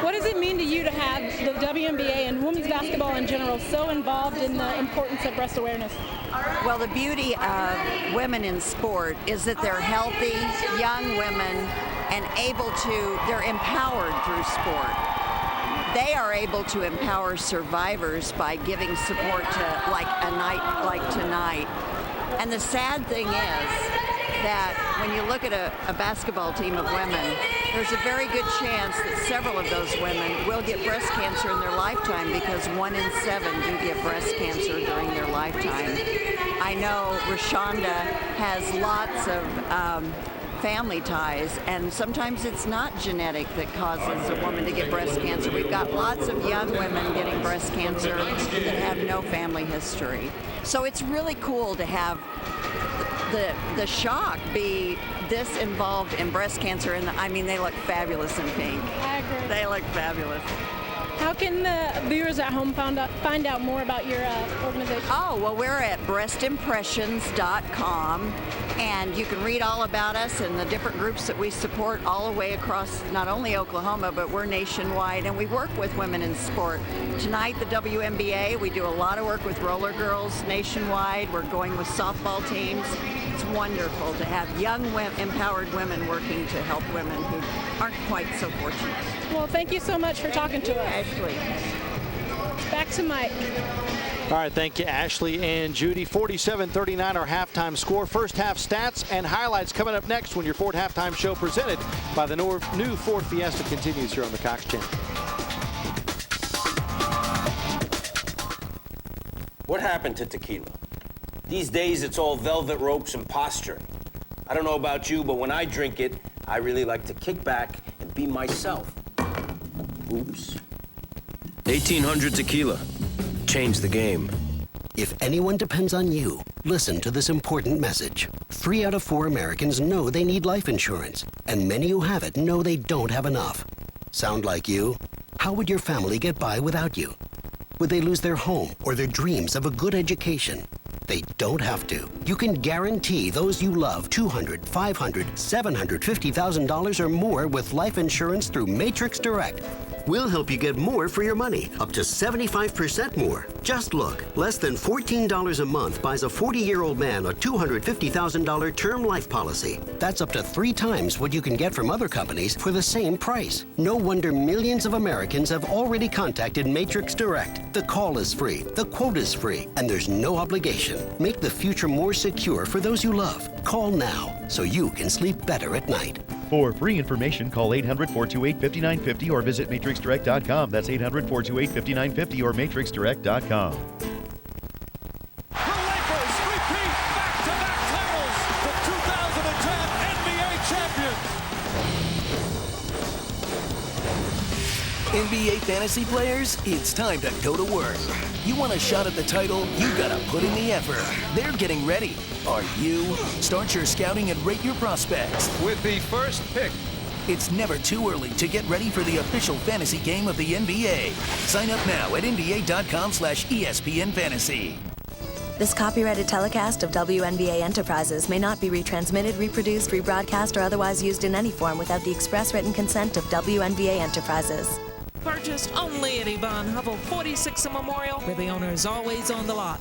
What does it mean to you to have the WNBA and women's basketball in general so involved in the importance of breast awareness? Well, the beauty of women in sport is that they're healthy, young women, and they're empowered through sport. They are able to empower survivors by giving support to like a night like tonight. And the sad thing is that when you look at a basketball team of women, there's a very good chance that several of those women will get breast cancer in their lifetime, because 1 in 7 do get breast cancer during their lifetime. I know Rashonda has lots of family ties, and sometimes it's not genetic that causes a woman to get breast cancer. We've got lots of young women getting breast cancer that have no family history. So it's really cool to have the shock be this involved in breast cancer, and I mean, they look fabulous in pink. I agree. They look fabulous. How can the viewers at home find out more about your organization? Oh, well, we're at breastimpressions.com, and you can read all about us and the different groups that we support all the way across not only Oklahoma, but we're nationwide, and we work with women in sport. Tonight, the WNBA, we do a lot of work with roller girls nationwide. We're going with softball teams. It's wonderful to have young, empowered women working to help women who aren't quite so fortunate. Well, thank you so much for talking to us. Ashley. Back to Mike. All right, thank you, Ashley and Judy. 47-39 our halftime score. First half stats and highlights coming up next when your Ford Halftime Show, presented by the new Ford Fiesta, continues here on the Cox Channel. What happened to tequila? These days, it's all velvet ropes and posturing. I don't know about you, but when I drink it, I really like to kick back and be myself. Oops. 1800 tequila. Change the game. If anyone depends on you, listen to this important message. 3 out of 4 Americans know they need life insurance, and many who have it know they don't have enough. Sound like you? How would your family get by without you? Would they lose their home or their dreams of a good education? They don't have to. You can guarantee those you love $200,000, $500,000, $750,000 or more with life insurance through Matrix Direct. We'll help you get more for your money, up to 75% more. Just look, less than $14 a month buys a 40-year-old man a $250,000 term life policy. That's up to 3 times what you can get from other companies for the same price. No wonder millions of Americans have already contacted Matrix Direct. The call is free, the quote is free, and there's no obligation. Make the future more secure for those you love. Call now so you can sleep better at night. For free information, call 800-428-5950 or visit matrixdirect.com. That's 800-428-5950 or matrixdirect.com. NBA fantasy players, it's time to go to work. You want a shot at the title? You gotta put in the effort. They're getting ready. Are you? Start your scouting and rate your prospects with the first pick. It's never too early to get ready for the official fantasy game of the NBA. Sign up now at nba.com/ESPN Fantasy. This copyrighted telecast of WNBA Enterprises may not be retransmitted, reproduced, rebroadcast, or otherwise used in any form without the express written consent of WNBA Enterprises. Purchase only at Yvonne Hubble 46 Memorial, where the owner is always on the lot.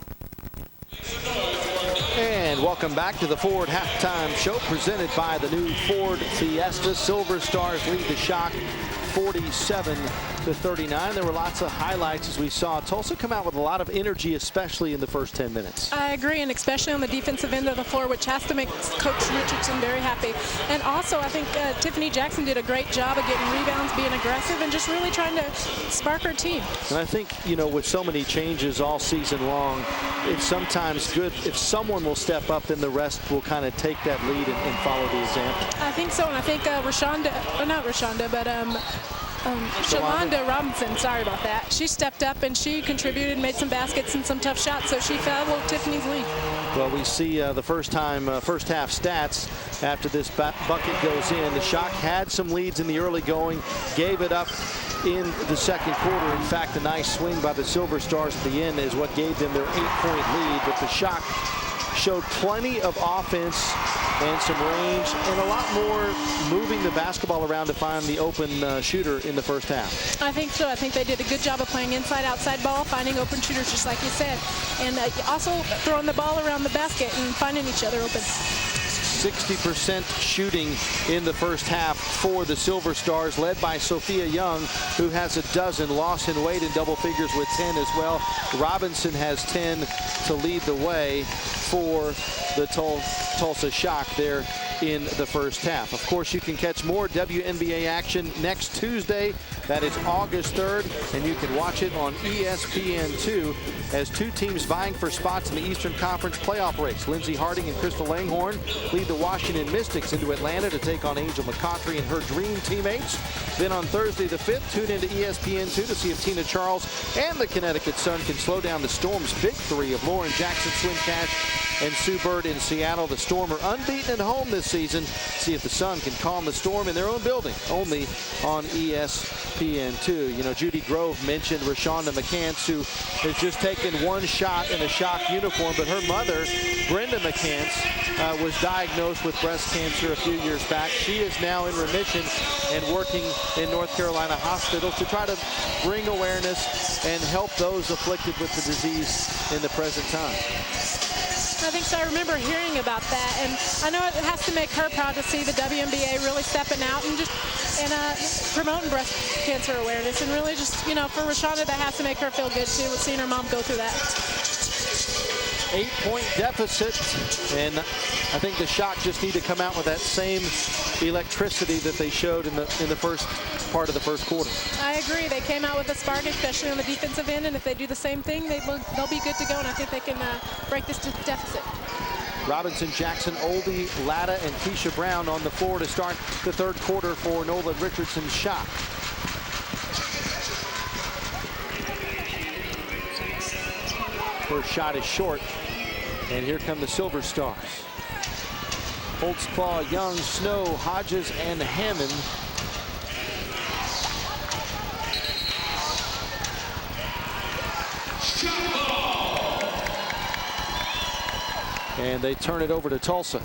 And welcome back to the Ford Halftime Show, presented by the new Ford Fiesta. Silver Stars lead the Shock 47-39. There were lots of highlights as we saw Tulsa come out with a lot of energy, especially in the first 10 minutes. I agree, and especially on the defensive end of the floor, which has to make Coach Richardson very happy. And also, I think Tiffany Jackson did a great job of getting rebounds, being aggressive, and just really trying to spark her team. And I think, you know, with so many changes all season long, it's sometimes good if someone will step up, then the rest will kind of take that lead and follow the example. I think so, and I think Shalonda Robinson, sorry about that. She stepped up and she contributed, made some baskets and some tough shots, so she followed Tiffany's lead. Well, we see the first half stats after this bucket goes in. The Shock had some leads in the early going, gave it up in the second quarter. In fact, a nice swing by the Silver Stars at the end is what gave them their 8-point lead, but the Shock showed plenty of offense and some range and a lot more moving the basketball around to find the open shooter in the first half. I think so. I think they did a good job of playing inside-outside ball, finding open shooters just like you said, and also throwing the ball around the basket and finding each other open. 60% shooting in the first half for the Silver Stars, led by Sophia Young, who has a dozen. Lawson Wade in double figures with 10 as well. Robinson has 10 to lead the way for the Tulsa Shock there in the first half. Of course, you can catch more WNBA action next Tuesday. That is August 3rd, and you can watch it on ESPN2 as two teams vying for spots in the Eastern Conference playoff race. Lindsey Harding and Crystal Langhorne lead the Washington Mystics into Atlanta to take on Angel McCaughtry and her dream teammates. Then on Thursday the 5th, tune into ESPN2 to see if Tina Charles and the Connecticut Sun can slow down the Storm's big three of Lauren Jackson, Swin Cash, and Sue Bird in Seattle. The Storm are unbeaten at home this season. See if the Sun can calm the Storm in their own building, only on ESPN2. You know, Judy Grove mentioned Rashonda McCants, who has just taken one shot in a Shock uniform, but her mother, Brenda McCants, was diagnosed with breast cancer a few years back. She is now in remission and working in North Carolina hospitals to try to bring awareness and help those afflicted with the disease in the present time. I think so. I remember hearing about that, and I know it has to make her proud to see the WNBA really stepping out and just promoting breast cancer awareness, and really just, you know, for Rashonda, that has to make her feel good too, with seeing her mom go through that. 8-point deficit, and I think the Shock just need to come out with that same electricity that they showed in the first part of the first quarter. I agree. They came out with a spark, especially on the defensive end, and if they do the same thing, they'll be good to go, and I think they can break this deficit. Robinson, Jackson, Oldie, Latta, and Keisha Brown on the floor to start the third quarter for Nola Richardson's Shock. First shot is short, and here come the Silver Stars. Holtzclaw, Young, Snow, Hodges, and Hammond. And they turn it over to Tulsa.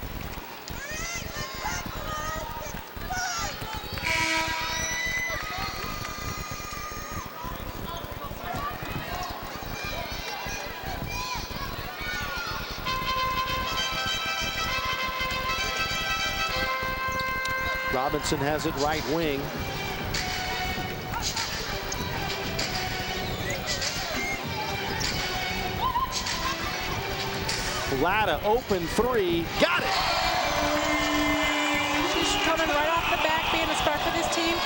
Robinson has it right wing. Latta open three, got it. off the back being a spark for this team.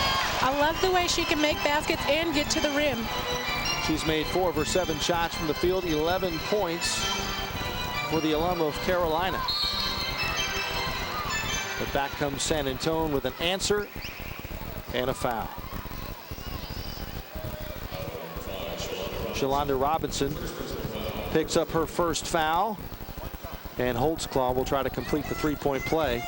I love the way she can make baskets and get to the rim. She's made 4 of her 7 shots from the field, 11 points for the alum of Carolina. But back comes San Antonio with an answer and a foul. Shalonda Robinson picks up her first foul, and Holtzclaw will try to complete the three-point play.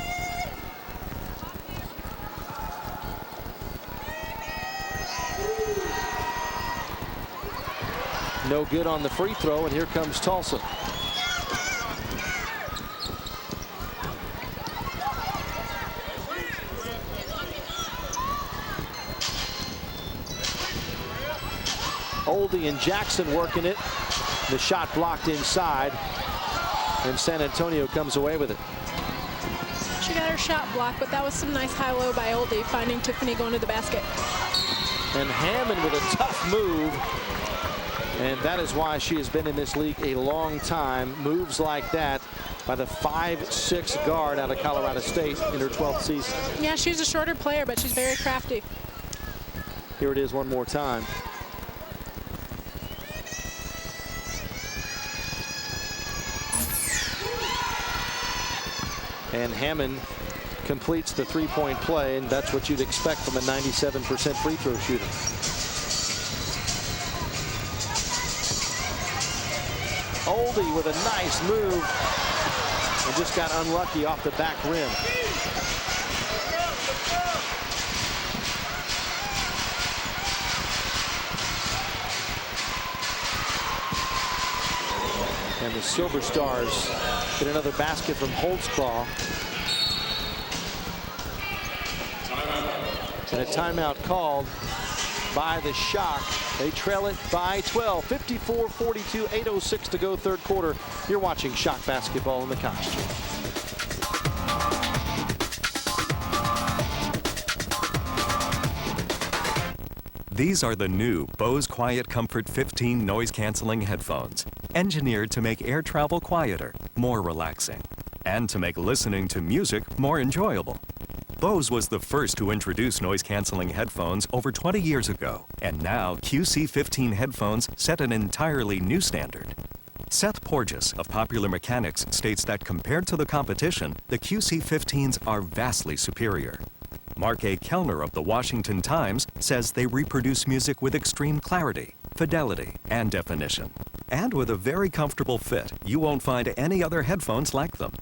No good on the free throw, and here comes Tulsa. Oldie and Jackson working it. The shot blocked inside, and San Antonio comes away with it. She got her shot blocked, but that was some nice high-low by Oldie, finding Tiffany going to the basket. And Hammond with a tough move, and that is why she has been in this league a long time. Moves like that by the 5'6" guard out of Colorado State in her 12th season. Yeah, she's a shorter player, but she's very crafty. Here it is one more time. And Hammond completes the three-point play, and that's what you'd expect from a 97% free throw shooter. Oldie with a nice move and just got unlucky off the back rim. And the Silver Stars get another basket from Holtzclaw. And a timeout called by the Shock. They trail it by 12, 54-42, 8:06 to go, third quarter. You're watching Shock basketball in the costume. These are the new Bose Quiet Comfort 15 noise-canceling headphones, engineered to make air travel quieter, more relaxing, and to make listening to music more enjoyable. Bose was the first to introduce noise-canceling headphones over 20 years ago, and now QC15 headphones set an entirely new standard. Seth Porges of Popular Mechanics states that compared to the competition, the QC15s are vastly superior. Mark A. Kellner of the Washington Times says they reproduce music with extreme clarity, fidelity, and definition. And with a very comfortable fit, you won't find any other headphones like them.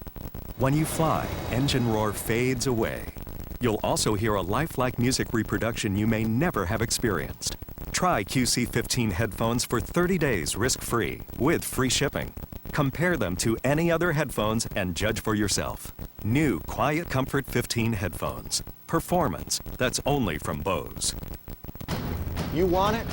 When you fly, engine roar fades away. You'll also hear a lifelike music reproduction you may never have experienced. Try QC15 headphones for 30 days risk-free with free shipping. Compare them to any other headphones and judge for yourself. New Quiet Comfort 15 headphones. Performance that's only from Bose. You want it?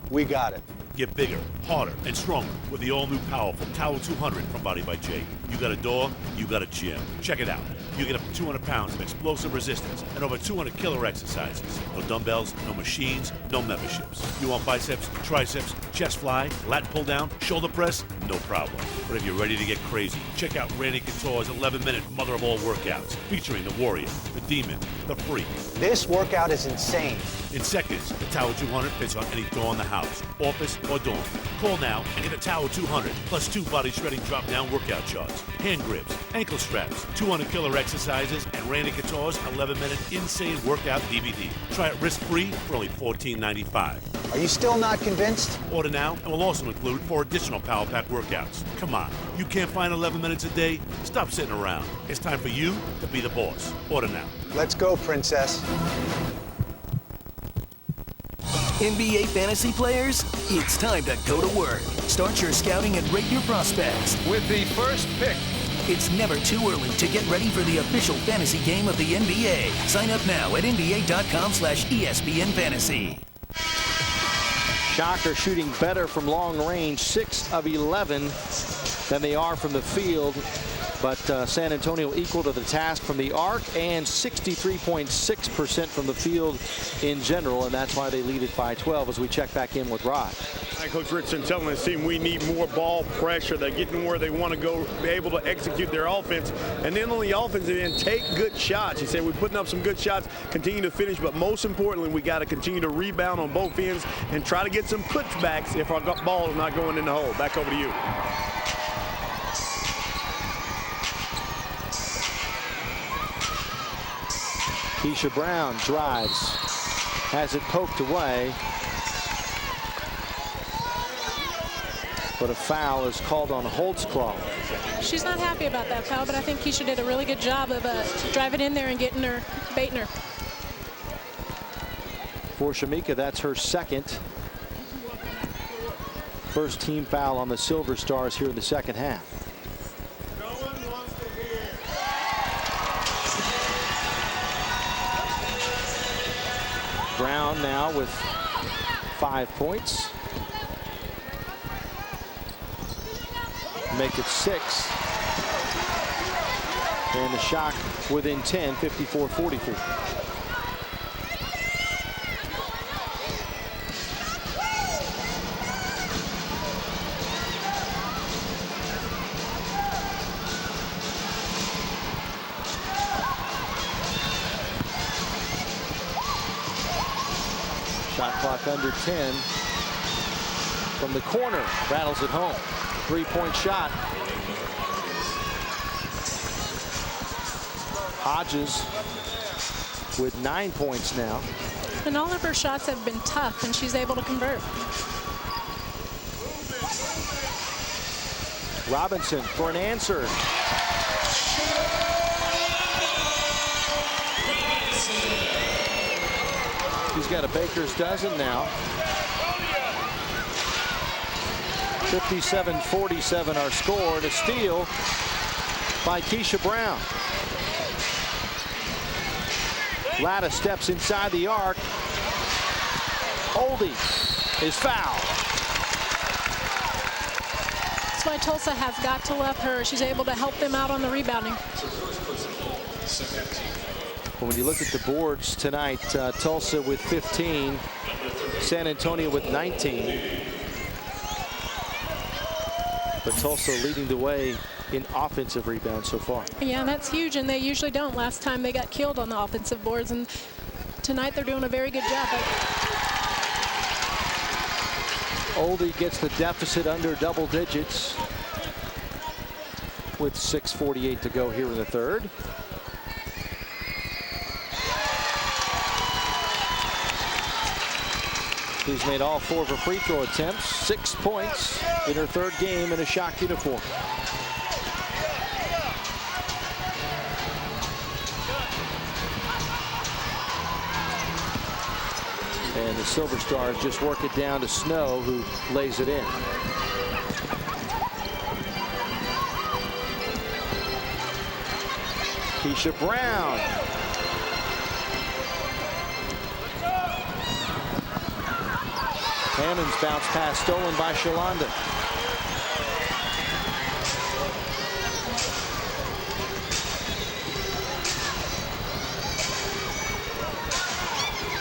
We got it. Get bigger, harder, and stronger with the all-new powerful Tower 200 from Body by Jake. You got a door, you got a gym. Check it out. You get up to 200 pounds of explosive resistance and over 200 killer exercises. No dumbbells, no machines, no memberships. You want biceps, triceps, chest fly, lat pull down, shoulder press? No problem. But if you're ready to get crazy, check out Randy Couture's 11-minute mother of all workouts featuring the Warrior, the Demon, the Freak. This workout is insane. In seconds, the Tower 200 fits on any door in the house, office, or dorm. Call now and get the Tower 200 plus 2 body shredding drop-down workout charts, hand grips, ankle straps, 200 killer exercises, and Randy Couture's 11-minute insane workout DVD. Try it risk-free for only $14.95. Are you still not convinced? Order now, and we'll also include 4 additional Power Pack workouts. Come on, you can't find 11 minutes a day? Stop sitting around. It's time for you to be the boss. Order now. Let's go, princess. NBA fantasy players, it's time to go to work. Start your scouting and rate your prospects with the first pick. It's never too early to get ready for the official fantasy game of the NBA. Sign up now at nba.com/ESPN Fantasy. Shock are shooting better from long range, 6 of 11 than they are from the field. But San Antonio equal to the task from the arc and 63.6% from the field in general, and that's why they lead it by 12 as we check back in with Rod. Coach Richardson telling his team we need more ball pressure. They're getting where they want to go, be able to execute their offense. And then on the offensive end, take good shots. He said we're putting up some good shots, continue to finish, but most importantly, we got to continue to rebound on both ends and try to get some putbacks if our ball is not going in the hole. Back over to you. Keisha Brown drives, has it poked away, but a foul is called on Holtzclaw. She's not happy about that foul, but I think Keisha did a really good job of driving in there and getting her, baiting her. For Shamika, that's her second. First team foul on the Silver Stars here in the second half. Brown now with 5 points. Make it 6. And the Shock within 10, 54-44. Shot clock under 10. From the corner, rattles it home. 3-point shot. Hodges with 9 points now. And all of her shots have been tough, and she's able to convert. Robinson for an answer. She's got a baker's dozen now. 57-47 our score, and a steal by Keisha Brown. Latta steps inside the arc. Oldie is fouled. That's why Tulsa has got to love her. She's able to help them out on the rebounding. When you look at the boards tonight, Tulsa with 15, San Antonio with 19. But Tulsa leading the way in offensive rebounds so far. Yeah, that's huge, and they usually don't. Last time they got killed on the offensive boards, and tonight they're doing a very good job. Oldie gets the deficit under double digits with 6:48 to go here in the third. She's made all 4 of her free throw attempts, 6 points in her third game in a Shock uniform. And the Silver Stars just work it down to Snow, who lays it in. Keisha Brown. Hammond's bounce pass stolen by Shalonda.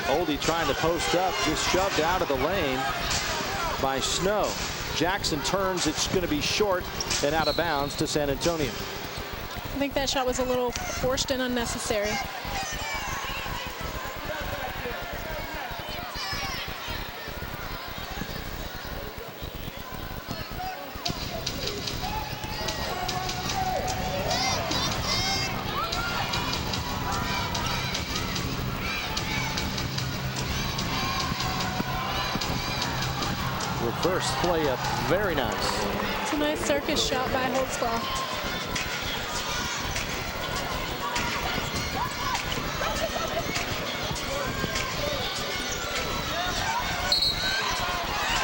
Oldie trying to post up, just shoved out of the lane by Snow. Jackson turns, it's going to be short and out of bounds to San Antonio. I think that shot was a little forced and unnecessary. Reverse play up, very nice. It's a nice circus shot by Holtzclaw.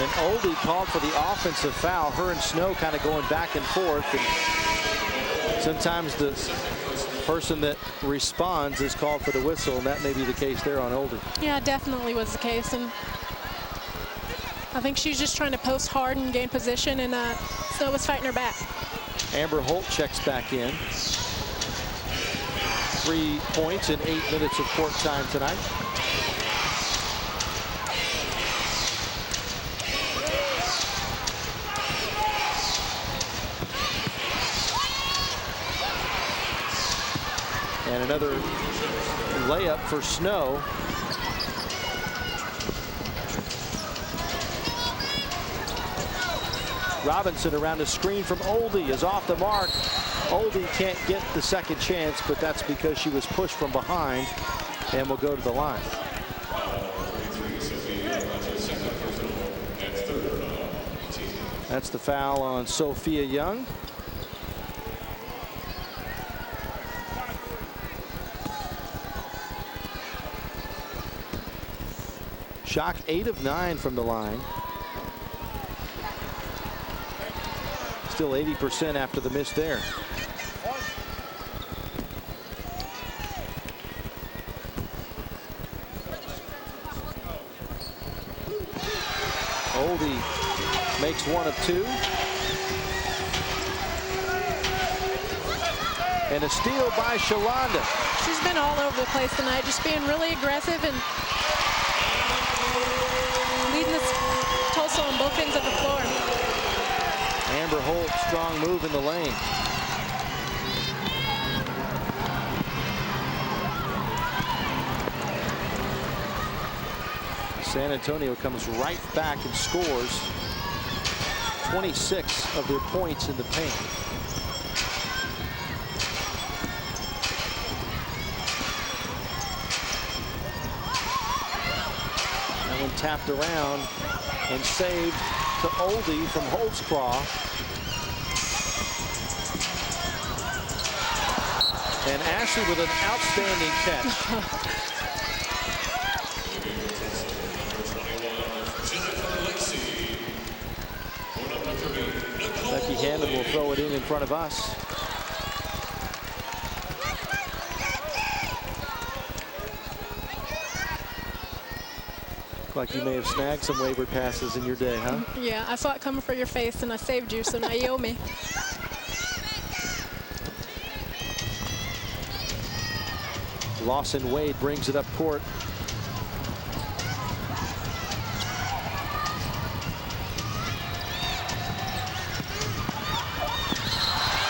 And Oldie called for the offensive foul. Her and Snow kind of going back and forth. And sometimes the person that responds is called for the whistle, and that may be the case there on Oldie. Yeah, definitely was the case. And I think she's just trying to post hard and gain position, and Snow was fighting her back. Amber Holt checks back in. 3 points in 8 minutes of court time tonight. And another layup for Snow. Robinson around a screen from Oldie is off the mark. Oldie can't get the second chance, but that's because she was pushed from behind and will go to the line. That's the foul on Sophia Young. Shock 8 of 9 from the line. Still 80% after the miss there. Oldie makes 1 of 2. And a steal by Shalonda. She's been all over the place tonight, just being really aggressive and leading this Tulsa on both ends of the floor. Amber Holt, strong move in the lane. San Antonio comes right back and scores 26 of their points in the paint. That one tapped around and saved to Oldie from Holtzclaw. And Ashley with an outstanding catch. Becky Hammond will throw it in front of us. Looked like you may have snagged some wayward passes in your day, huh? Yeah, I saw it coming for your face and I saved you, so now you owe me. Lawson Wade brings it up court.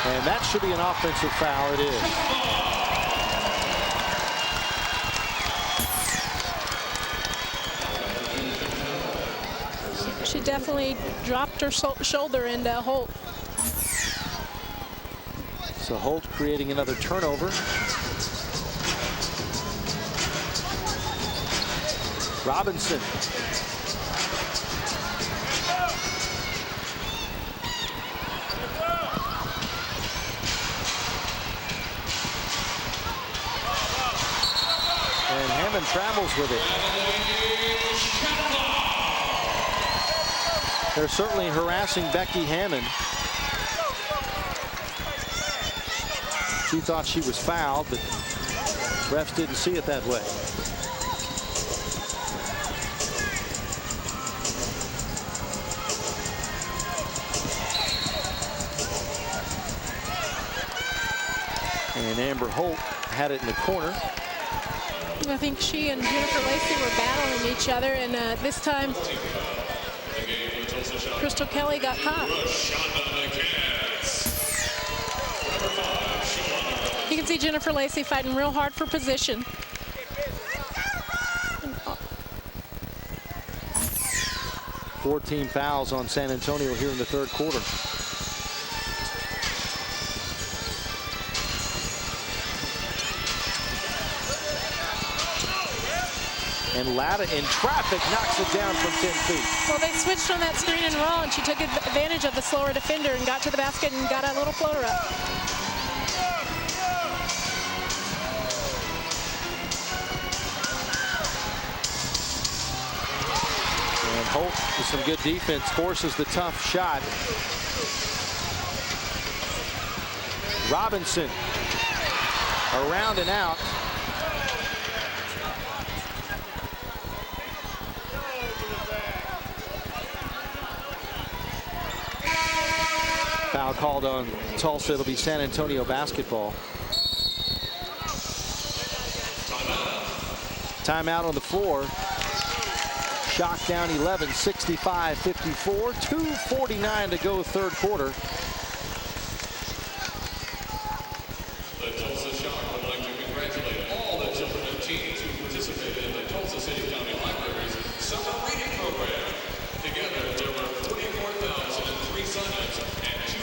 And that should be an offensive foul. It is. She definitely dropped her shoulder into Holt. So Holt creating another turnover. Robinson. And Hammond travels with it. They're certainly harassing Becky Hammond. She thought she was fouled, but refs didn't see it that way. And Amber Holt had it in the corner. I think she and Jennifer Lacey were battling each other, and this time Crystal Kelly got caught. You can see Jennifer Lacey fighting real hard for position. 14 fouls on San Antonio here in the third quarter. And Latta in traffic knocks it down from 10 feet. Well, they switched on that screen and roll, and she took advantage of the slower defender and got to the basket and got a little floater up. And Holt, with some good defense, forces the tough shot. Robinson around and out. Foul called on Tulsa. It'll be San Antonio basketball. Timeout on the floor. Shock down 11, 65-54. 2:49 to go third quarter.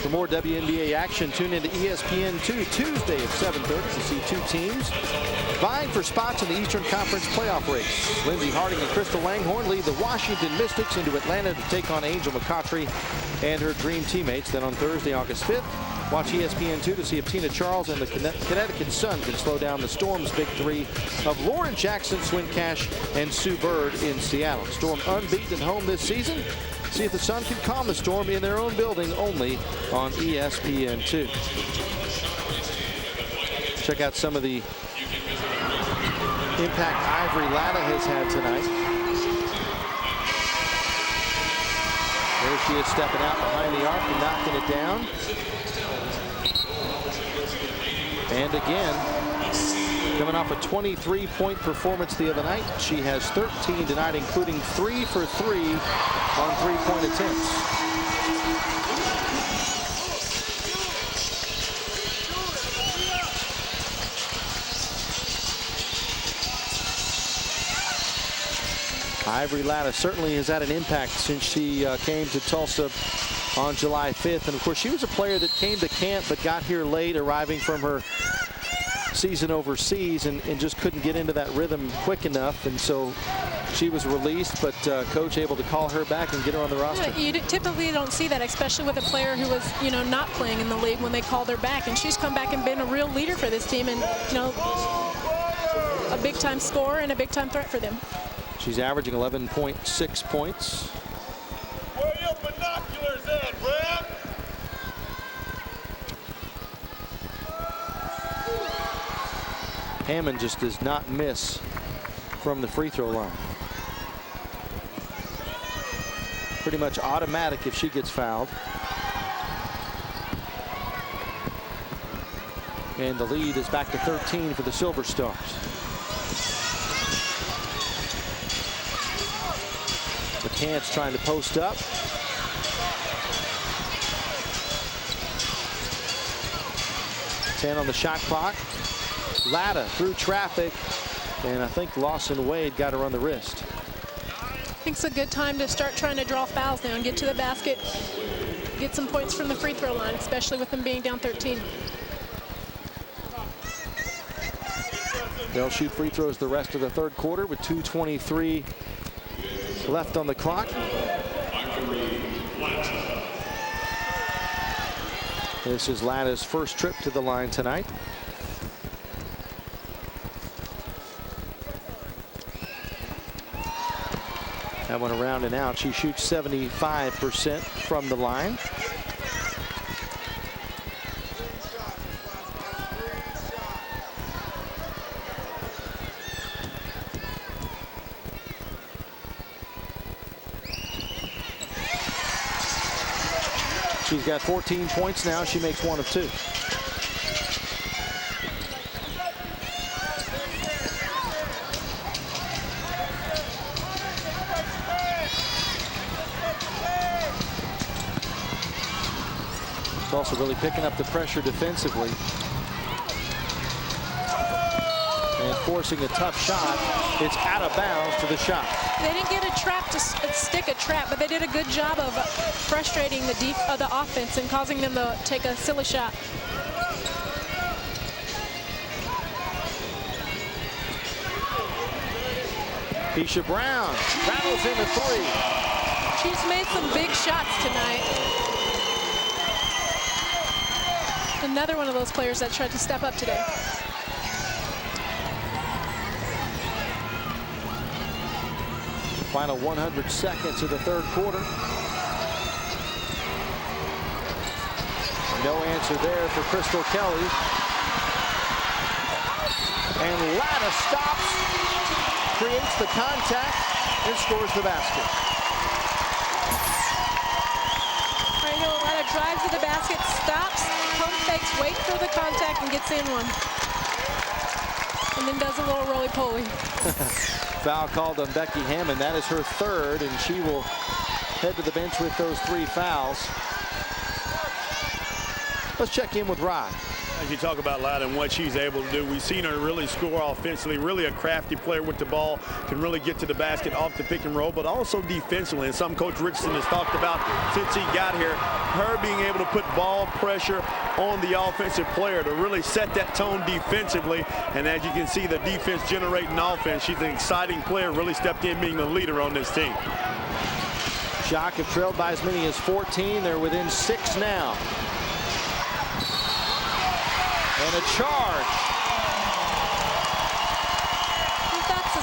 For more WNBA action, tune into ESPN2 Tuesday at 7:30 to see two teams vying for spots in the Eastern Conference playoff race. Lindsey Harding and Crystal Langhorne lead the Washington Mystics into Atlanta to take on Angel McCoughtry and her dream teammates. Then on Thursday, August 5th, watch ESPN2 to see if Tina Charles and the Connecticut Sun can slow down the Storm's big three of Lauren Jackson, Swin Cash, and Sue Bird in Seattle. Storm unbeaten at home this season. See if the Sun can calm the Storm in their own building, only on ESPN2. Check out some of the impact Ivory Latta has had tonight. There she is, stepping out behind the arc and knocking it down. And again, coming off a 23-point performance the other night, she has 13 tonight, including 3 for 3 on three-point attempts. Ivory Latta certainly has had an impact since she came to Tulsa on July 5th. And of course, she was a player that came to camp but got here late, arriving from her season overseas, and just couldn't get into that rhythm quick enough. And so she was released, but coach able to call her back and get her on the roster. You typically don't see that, especially with a player who was, not playing in the league when they called her back. And she's come back and been a real leader for this team, and, a big-time scorer and a big-time threat for them. She's averaging 11.6 points. Where your binoculars at, Brad? Hammond just does not miss from the free throw line. Pretty much automatic if she gets fouled. And the lead is back to 13 for the Silver Stars. McCants trying to post up. Ten on the shot clock. Latta through traffic, and I think Lawson Wade got her on the wrist. I think it's a good time to start trying to draw fouls now and get to the basket, get some points from the free throw line, especially with them being down 13. They'll shoot free throws the rest of the third quarter with 2:23 left on the clock. This is Latta's first trip to the line tonight. That one around and out. She shoots 75% from the line. She's got 14 points now. She makes 1 of 2. Also really picking up the pressure defensively and forcing a tough shot. It's out of bounds to the shot. They didn't get a trap to stick a trap, but they did a good job of frustrating the offense and causing them to take a silly shot. Keisha Brown battles in the 3. She's made some big shots tonight. Another one of those players that tried to step up today. Final 100 seconds of the third quarter. No answer there for Crystal Kelly. And Latta stops, creates the contact, and scores the basket. Right here, Latta drives to the basket, stops, pump fakes, waits for the contact, and gets in one. And then does a little roly-poly. Foul called on Becky Hammond. That is her third, and she will head to the bench with those 3 fouls. Let's check in with Rod. As you talk about Lada and what she's able to do, we've seen her really score offensively, really a crafty player with the ball, can really get to the basket off the pick and roll, but also defensively. And something Coach Richardson has talked about since he got here, her being able to put ball pressure on the offensive player to really set that tone defensively. And as you can see, the defense generating offense. She's an exciting player, really stepped in being the leader on this team. Shock have trailed by as many as 14. They're within 6 now. And a charge. I think that's the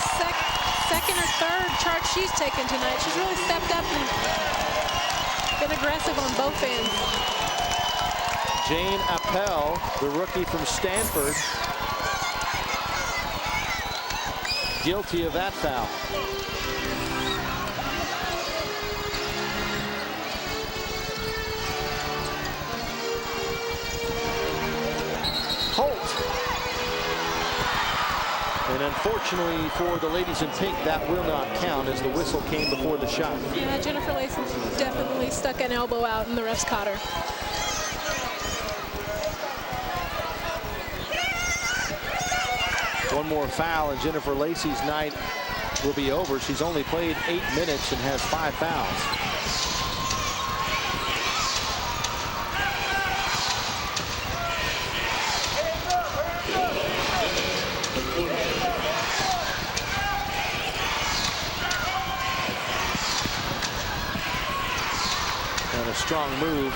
second or third charge she's taken tonight. She's really stepped up and been aggressive on both ends. Jane Appel, the rookie from Stanford, guilty of that foul. And unfortunately for the ladies in pink, that will not count as the whistle came before the shot. Yeah, Jennifer Lacey definitely stuck an elbow out and the refs caught her. One more foul and Jennifer Lacey's night will be over. She's only played 8 minutes and has 5 fouls. A strong move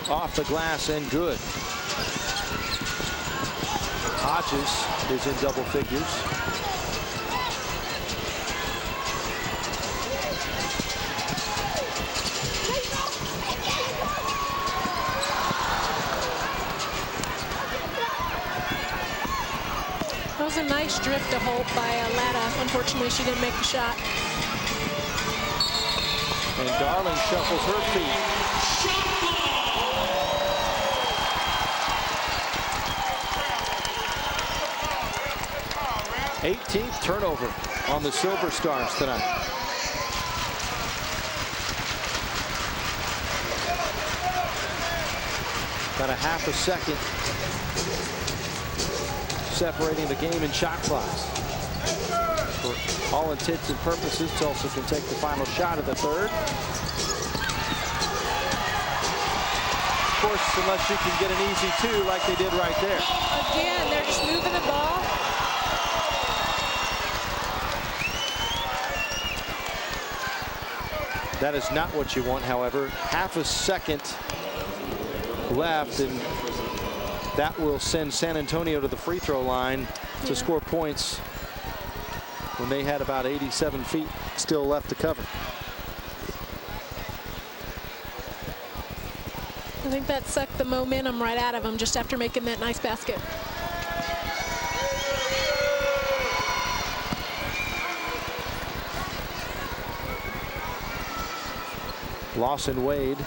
off the glass and good. Hodges is in double figures. That was a nice drift to Holt by Lada. Unfortunately, she didn't make the shot. And Darling shuffles her feet. '18th turnover on the Silver Stars tonight. Got a half a second separating the game in shot clocks. For all intents and purposes, Tulsa can take the final shot of the third. Of course, unless you can get an easy 2 like they did right there. Again, they're just moving the ball. That is not what you want, however. Half a second left, and that will send San Antonio to the free throw line to score points when they had about 87 feet still left to cover. I think that sucked the momentum right out of them just after making that nice basket. Lawson Wade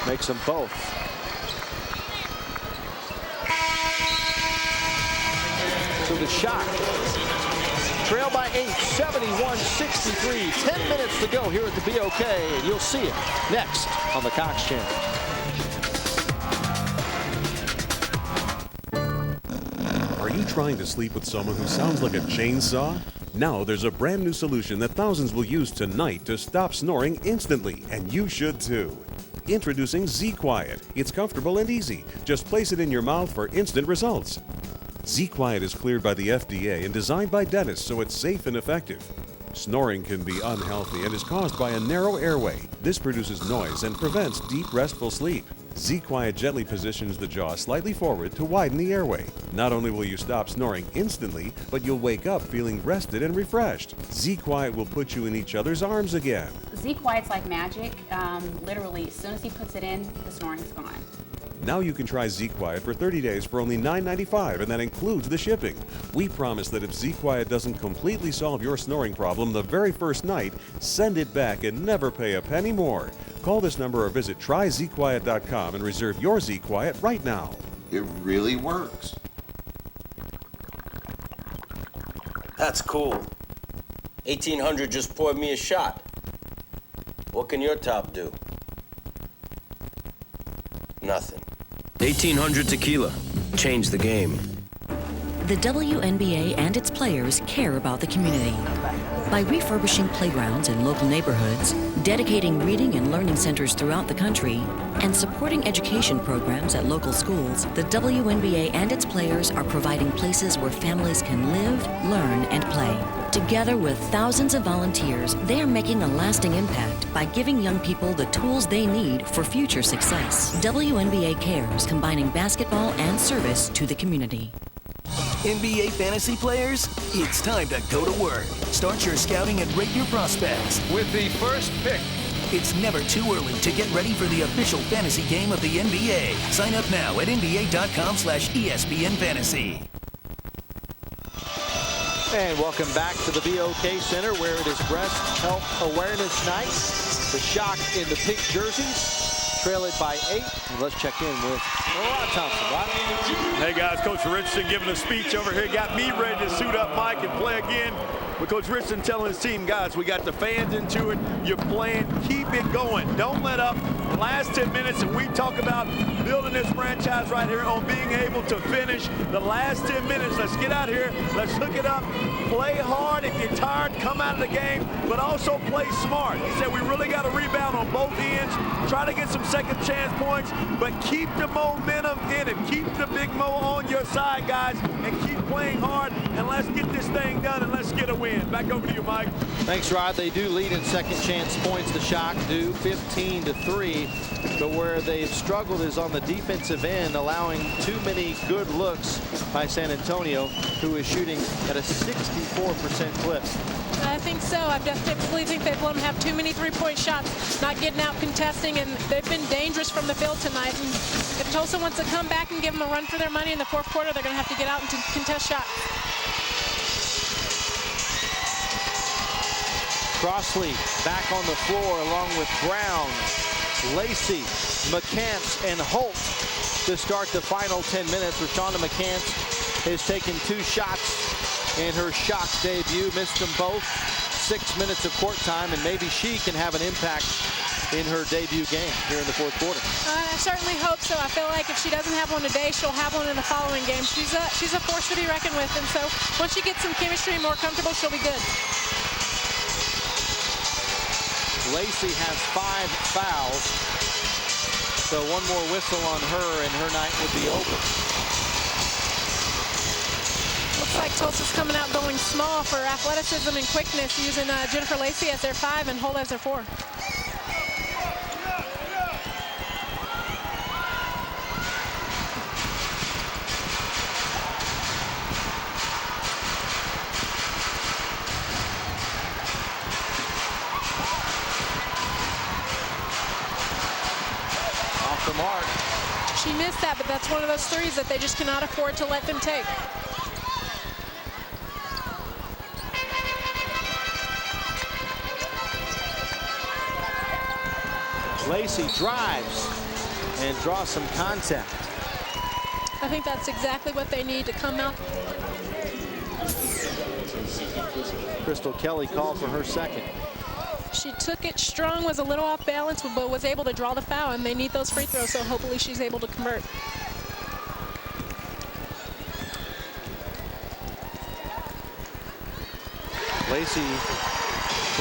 makes them both. So the Shock trail by 8, 71-63. 10 minutes to go here at the BOK, and you'll see it next on the Cox Channel. Are you trying to sleep with someone who sounds like a chainsaw? Now there's a brand new solution that thousands will use tonight to stop snoring instantly, and you should too. Introducing Z-Quiet. It's comfortable and easy. Just place it in your mouth for instant results. Z-Quiet is cleared by the FDA and designed by dentists so it's safe and effective. Snoring can be unhealthy and is caused by a narrow airway. This produces noise and prevents deep, restful sleep. Z-Quiet gently positions the jaw slightly forward to widen the airway. Not only will you stop snoring instantly, but you'll wake up feeling rested and refreshed. Z-Quiet will put you in each other's arms again. Z-Quiet's like magic. Literally, as soon as he puts it in, the snoring's gone. Now you can try Z-Quiet for 30 days for only $9.95, and that includes the shipping. We promise that if Z-Quiet doesn't completely solve your snoring problem the very first night, send it back and never pay a penny more. Call this number or visit tryzquiet.com and reserve your Z-Quiet right now. It really works. That's cool. 1800 just poured me a shot. What can your top do? Nothing. 1800 Tequila. Change the game. The WNBA and its players care about the community. By refurbishing playgrounds in local neighborhoods, dedicating reading and learning centers throughout the country, and supporting education programs at local schools, the WNBA and its players are providing places where families can live, learn, and play. Together with thousands of volunteers, they are making a lasting impact by giving young people the tools they need for future success. WNBA Cares, combining basketball and service to the community. NBA fantasy players, it's time to go to work. Start your scouting and rate your prospects with the first pick. It's never too early to get ready for the official fantasy game of the NBA. Sign up now at nba.com/ESPN Fantasy. And welcome back to the BOK Center, where it is Breast Health Awareness Night. The Shock in the pink jerseys trail it by 8. And let's check in with Rod Thompson. Rod? Hey guys, Coach Richardson giving a speech over here. Got me ready to suit up, Mike, and play again. But Coach Richardson telling his team, guys, we got the fans into it. You're playing. Keep it going. Don't let up. The last 10 minutes, and we talk about building this franchise right here on being able to finish the last 10 minutes. Let's get out here. Let's hook it up. Play hard. If you're tired, come out of the game, but also play smart. He said we really got to rebound on both ends. Try to get some second chance points, but keep the momentum in it. Keep the Big Mo on your side, guys, and keep playing hard, and let's get this thing done, and let's get a win. Back over to you, Mike. Thanks, Rod. They do lead in second chance points. The Shock do 15-3, but where they've struggled is on the defensive end, allowing too many good looks by San Antonio, who is shooting at a 64% clip. I think so. I definitely think they've let them have too many three-point shots, not getting out contesting, and they've been dangerous from the field tonight. And if Tulsa wants to come back and give them a run for their money in the fourth quarter, they're going to have to get out and contest shots. Crossley back on the floor along with Brown, Lacey, McCants, and Holt to start the final 10 minutes. Rashonda McCants has taken 2 shots in her Shock debut, missed them both. 6 minutes of court time, and maybe she can have an impact in her debut game here in the fourth quarter. I certainly hope so. I feel like if she doesn't have one today, she'll have one in the following game. She's a force to be reckoned with, and so once she gets some chemistry and more comfortable, she'll be good. Lacey has 5 fouls, so one more whistle on her and her night would be over. Looks like Tulsa's coming out going small for athleticism and quickness, using Jennifer Lacey as their 5 and Holt as their 4. Off the mark. She missed that, but that's one of those threes that they just cannot afford to let them take. Lacey drives and draws some contact. I think that's exactly what they need to come out. Crystal Kelly called for her second. She took it strong, was a little off balance, but was able to draw the foul, and they need those free throws, so hopefully she's able to convert. Lacey,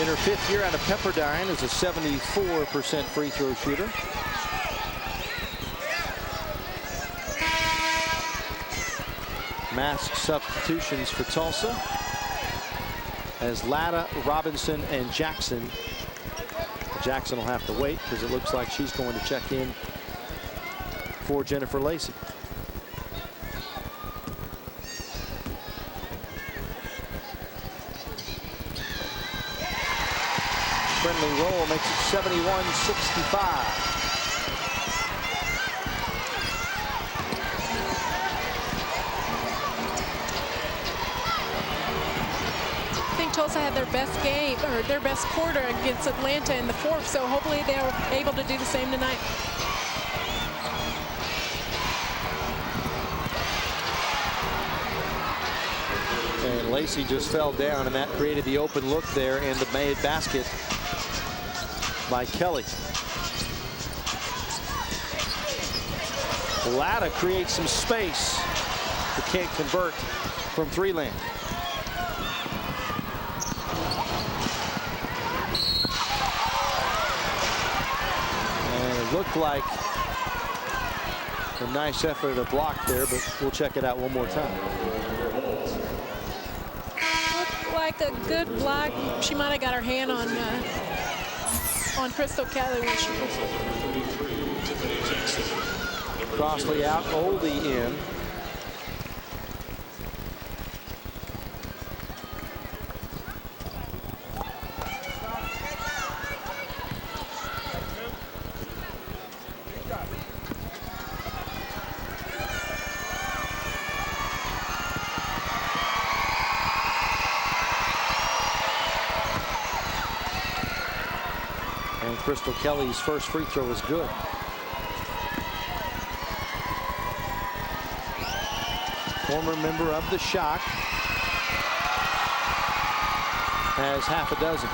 in her 5th year out of Pepperdine, is a 74% free throw shooter. Mask substitutions for Tulsa as Latta, Robinson, and Jackson. Jackson will have to wait because it looks like she's going to check in for Jennifer Lacey. Friendly roll makes it 71-65. Tulsa had their best game, or their best quarter against Atlanta in the 4th, so hopefully they're able to do the same tonight. And Lacey just fell down, and that created the open look there and the made basket by Kelly. Latta creates some space, but can't convert from three-land. And it looked like a nice effort to block there, but we'll check it out one more time. Looked like a good block. She might have got her hand on Crystal Kelly when she was. Crossley out, Oldie in. And Crystal Kelly's first free throw is good. Former member of the Shock, has half a dozen.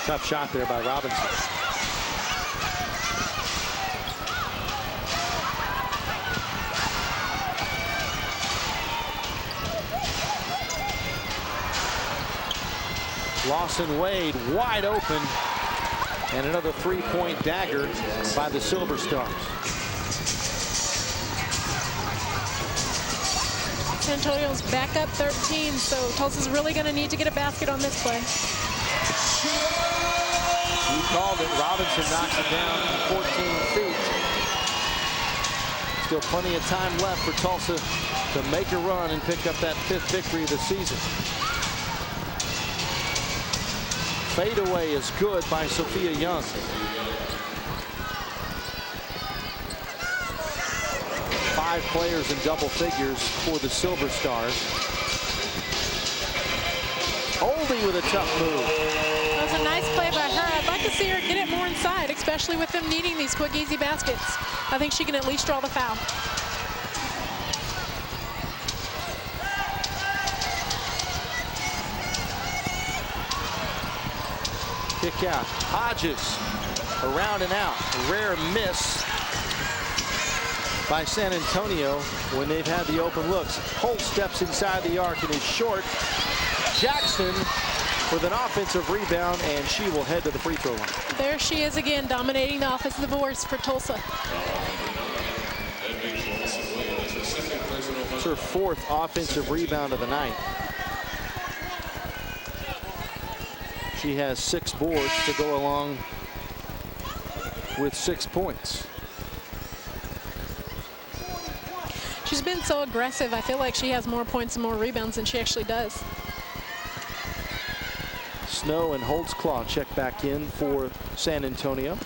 Tough shot there by Robinson. Lawson Wade wide open, and another three-point dagger by the Silver Stars. San Antonio's back up 13, so Tulsa's really going to need to get a basket on this play. You called it. Robinson knocks it down from 14 feet. Still plenty of time left for Tulsa to make a run and pick up that 5th victory of the season. Fadeaway is good by Sophia Young. Five players in double figures for the Silver Stars. Oldie with a tough move. That was a nice play by her. I'd like to see her get it more inside, especially with them needing these quick, easy baskets. I think she can at least draw the foul. Kick out. Hodges around and out. A rare miss by San Antonio when they've had the open looks. Holt steps inside the arc and is short. Jackson with an offensive rebound, and she will head to the free throw line. There she is again, dominating the offensive boards for Tulsa. It's her 4th offensive rebound of the night. She has 6 boards to go along with 6 points. She's been so aggressive. I feel like she has more points and more rebounds than she actually does. Snow and Holtzclaw check back in for San Antonio.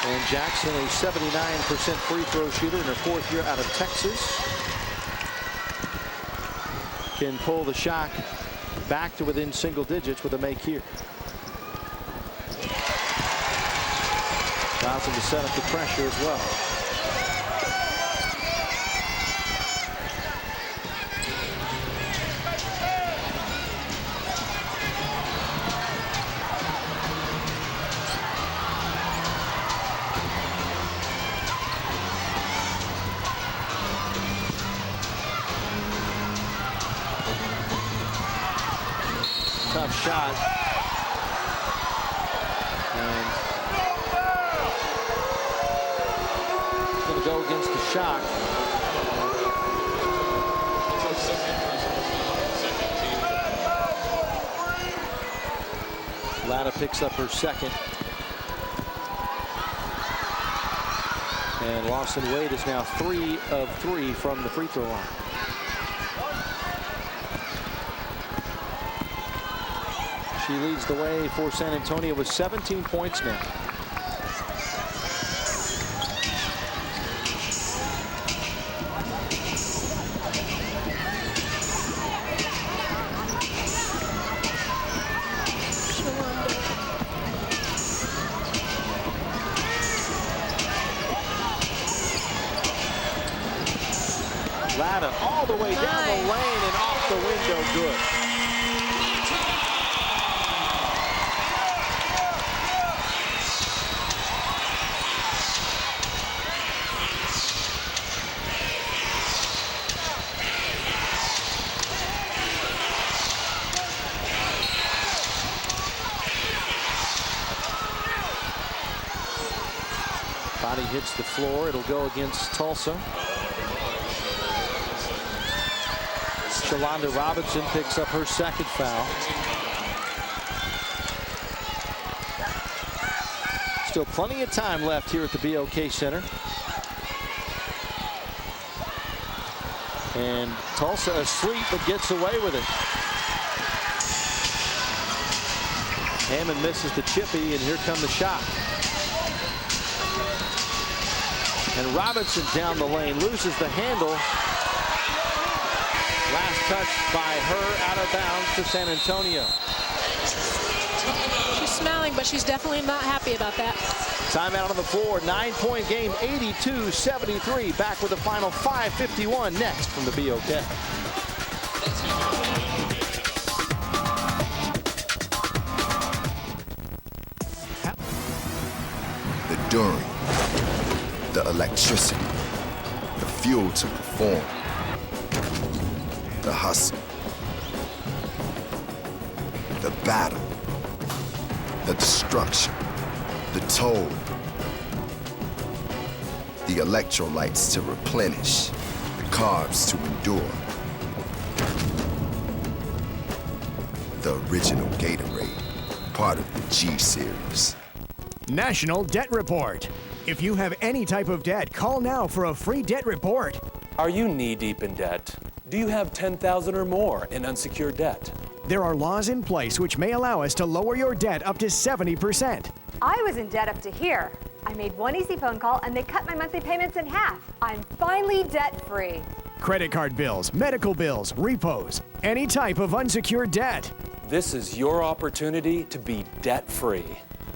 And Jackson, a 79% free throw shooter in her 4th year out of Texas, can pull the Shock back to within single digits with a make here. Johnson to set up the pressure as well. Tough shot. And going to go against the Shock. Latta picks up her 2nd. And Lawson Wade is now 3 of 3 from the free throw line. She leads the way for San Antonio with 17 points now. Latta all the way down the lane and off the window, good. Body hits the floor. It'll go against Tulsa. Shalonda Robinson picks up her second foul. Still plenty of time left here at the BOK Center. And Tulsa asleep, but gets away with it. Hammond misses the chippy, and here come the shot. And Robinson down the lane, loses the handle. Last touch by her, out of bounds to San Antonio. She's smiling, but she's definitely not happy about that. Timeout on the floor, 9-point game, 82-73. Back with the final 5:51 next from the BOK. The during, the electricity, the fuel to perform, the hustle, the battle, the destruction, the toll, the electrolytes to replenish, the carbs to endure. The original Gatorade, part of the G Series. National Debt Report. If you have any type of debt, call now for a free debt report. Are you knee-deep in debt? Do you have $10,000 or more in unsecured debt? There are laws in place which may allow us to lower your debt up to 70%. I was in debt up to here. I made one easy phone call and they cut my monthly payments in half. I'm finally debt-free. Credit card bills, medical bills, repos, any type of unsecured debt. This is your opportunity to be debt-free.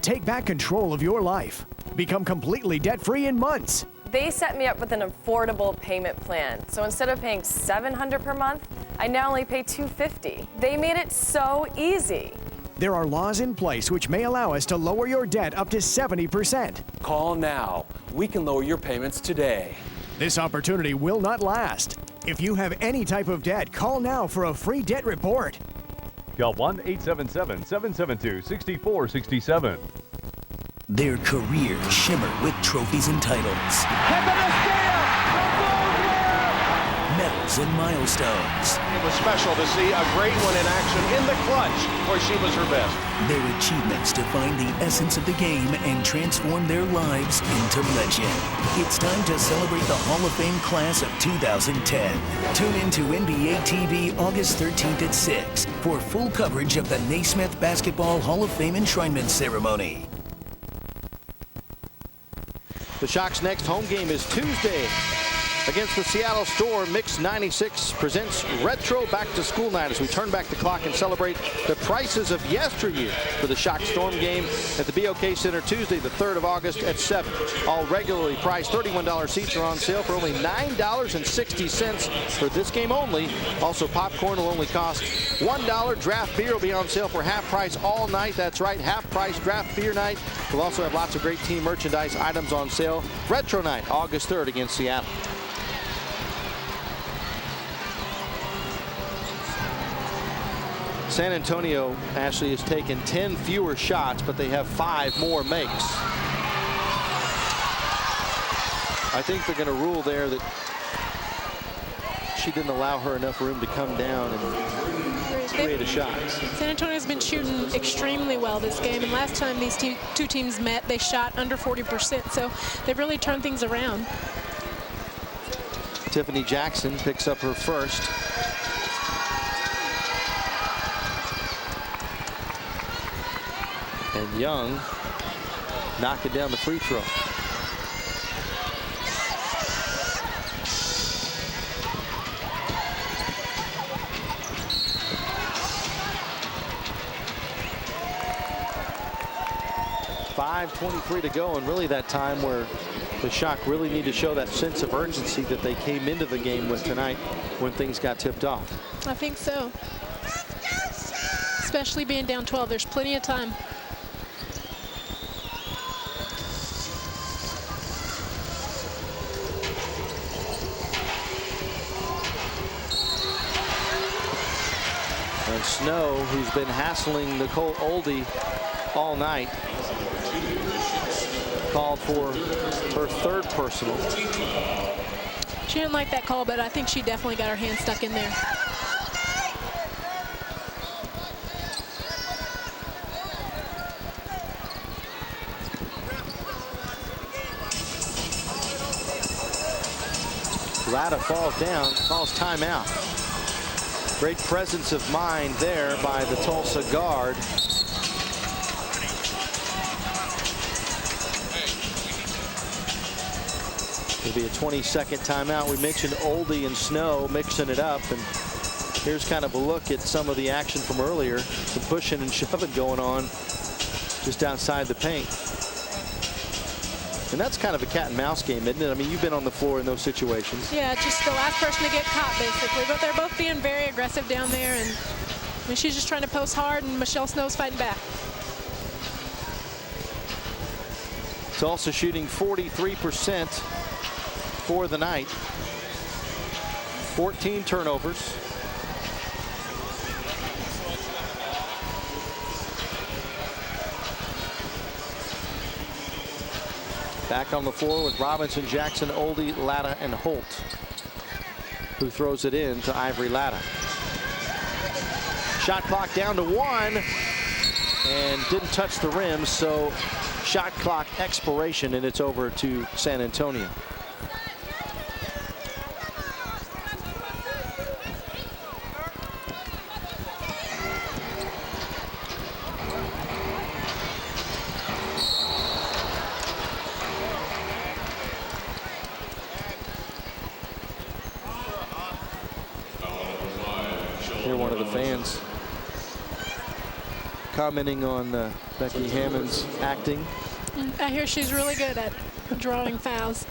Take back control of your life. Become completely debt-free in months. They set me up with an affordable payment plan. So instead of paying $700 per month, I now only pay $250. They made it so easy. There are laws in place which may allow us to lower your debt up to 70%. Call now. We can lower your payments today. This opportunity will not last. If you have any type of debt, call now for a free debt report. Call 1-877-772-6467. Their careers shimmer with trophies and titles. Medals and milestones. It was special to see a great one in action in the clutch where she was her best. Their achievements define the essence of the game and transform their lives into legend. It's time to celebrate the Hall of Fame class of 2010. Tune in to NBA TV August 13th at 6 for full coverage of the Naismith Basketball Hall of Fame enshrinement ceremony. The Shock's next home game is Tuesday against the Seattle Storm. Mix 96 presents Retro Back to School Night as we turn back the clock and celebrate the prices of yesteryear for the Shock Storm game at the BOK Center Tuesday, the 3rd of August at 7. All regularly priced $31 seats are on sale for only $9.60 for this game only. Also, popcorn will only cost $1. Draft beer will be on sale for half price all night. That's right, half price draft beer night. We'll also have lots of great team merchandise items on sale. Retro Night, August 3rd against Seattle. San Antonio, Ashley, has taken 10 fewer shots, but they have 5 more makes. I think they're going to rule there that she didn't allow her enough room to come down and create a shot. San Antonio's been shooting extremely well this game, and last time these two teams met, they shot under 40%, so they've really turned things around. Tiffany Jackson picks up her first. And Young knocking down the free throw. .5:23 to go, and really that time where The Shock really need to show that sense of urgency that they came into the game with tonight when things got tipped off. I think so. Especially being down 12, there's plenty of time. And Snow, who's been hassling Nicole Oldie all night, called for her third personal. She didn't like that call, but I think she definitely got her hand stuck in there. Latta falls down, calls timeout. Great presence of mind there by the Tulsa guard. It'll be a 20-second timeout. We mentioned Oldie and Snow mixing it up, and here's kind of a look at some of the action from earlier. Some pushing and shoving going on just outside the paint. And that's kind of a cat and mouse game, isn't it? I mean, you've been on the floor in those situations. Yeah, just the last person to get caught, basically. But they're both being very aggressive down there, and I mean, she's just trying to post hard, and Michelle Snow's fighting back. Tulsa shooting 43% for the night. 14 turnovers. Back on the floor with Robinson, Jackson, Oldie, Latta, and Holt, who throws it in to Ivory Latta. Shot clock down to 1 and didn't touch the rim, so shot clock expiration, and it's over to San Antonio. Here, one of the fans commenting on Becky Hammond's acting. I hear she's really good at drawing fouls.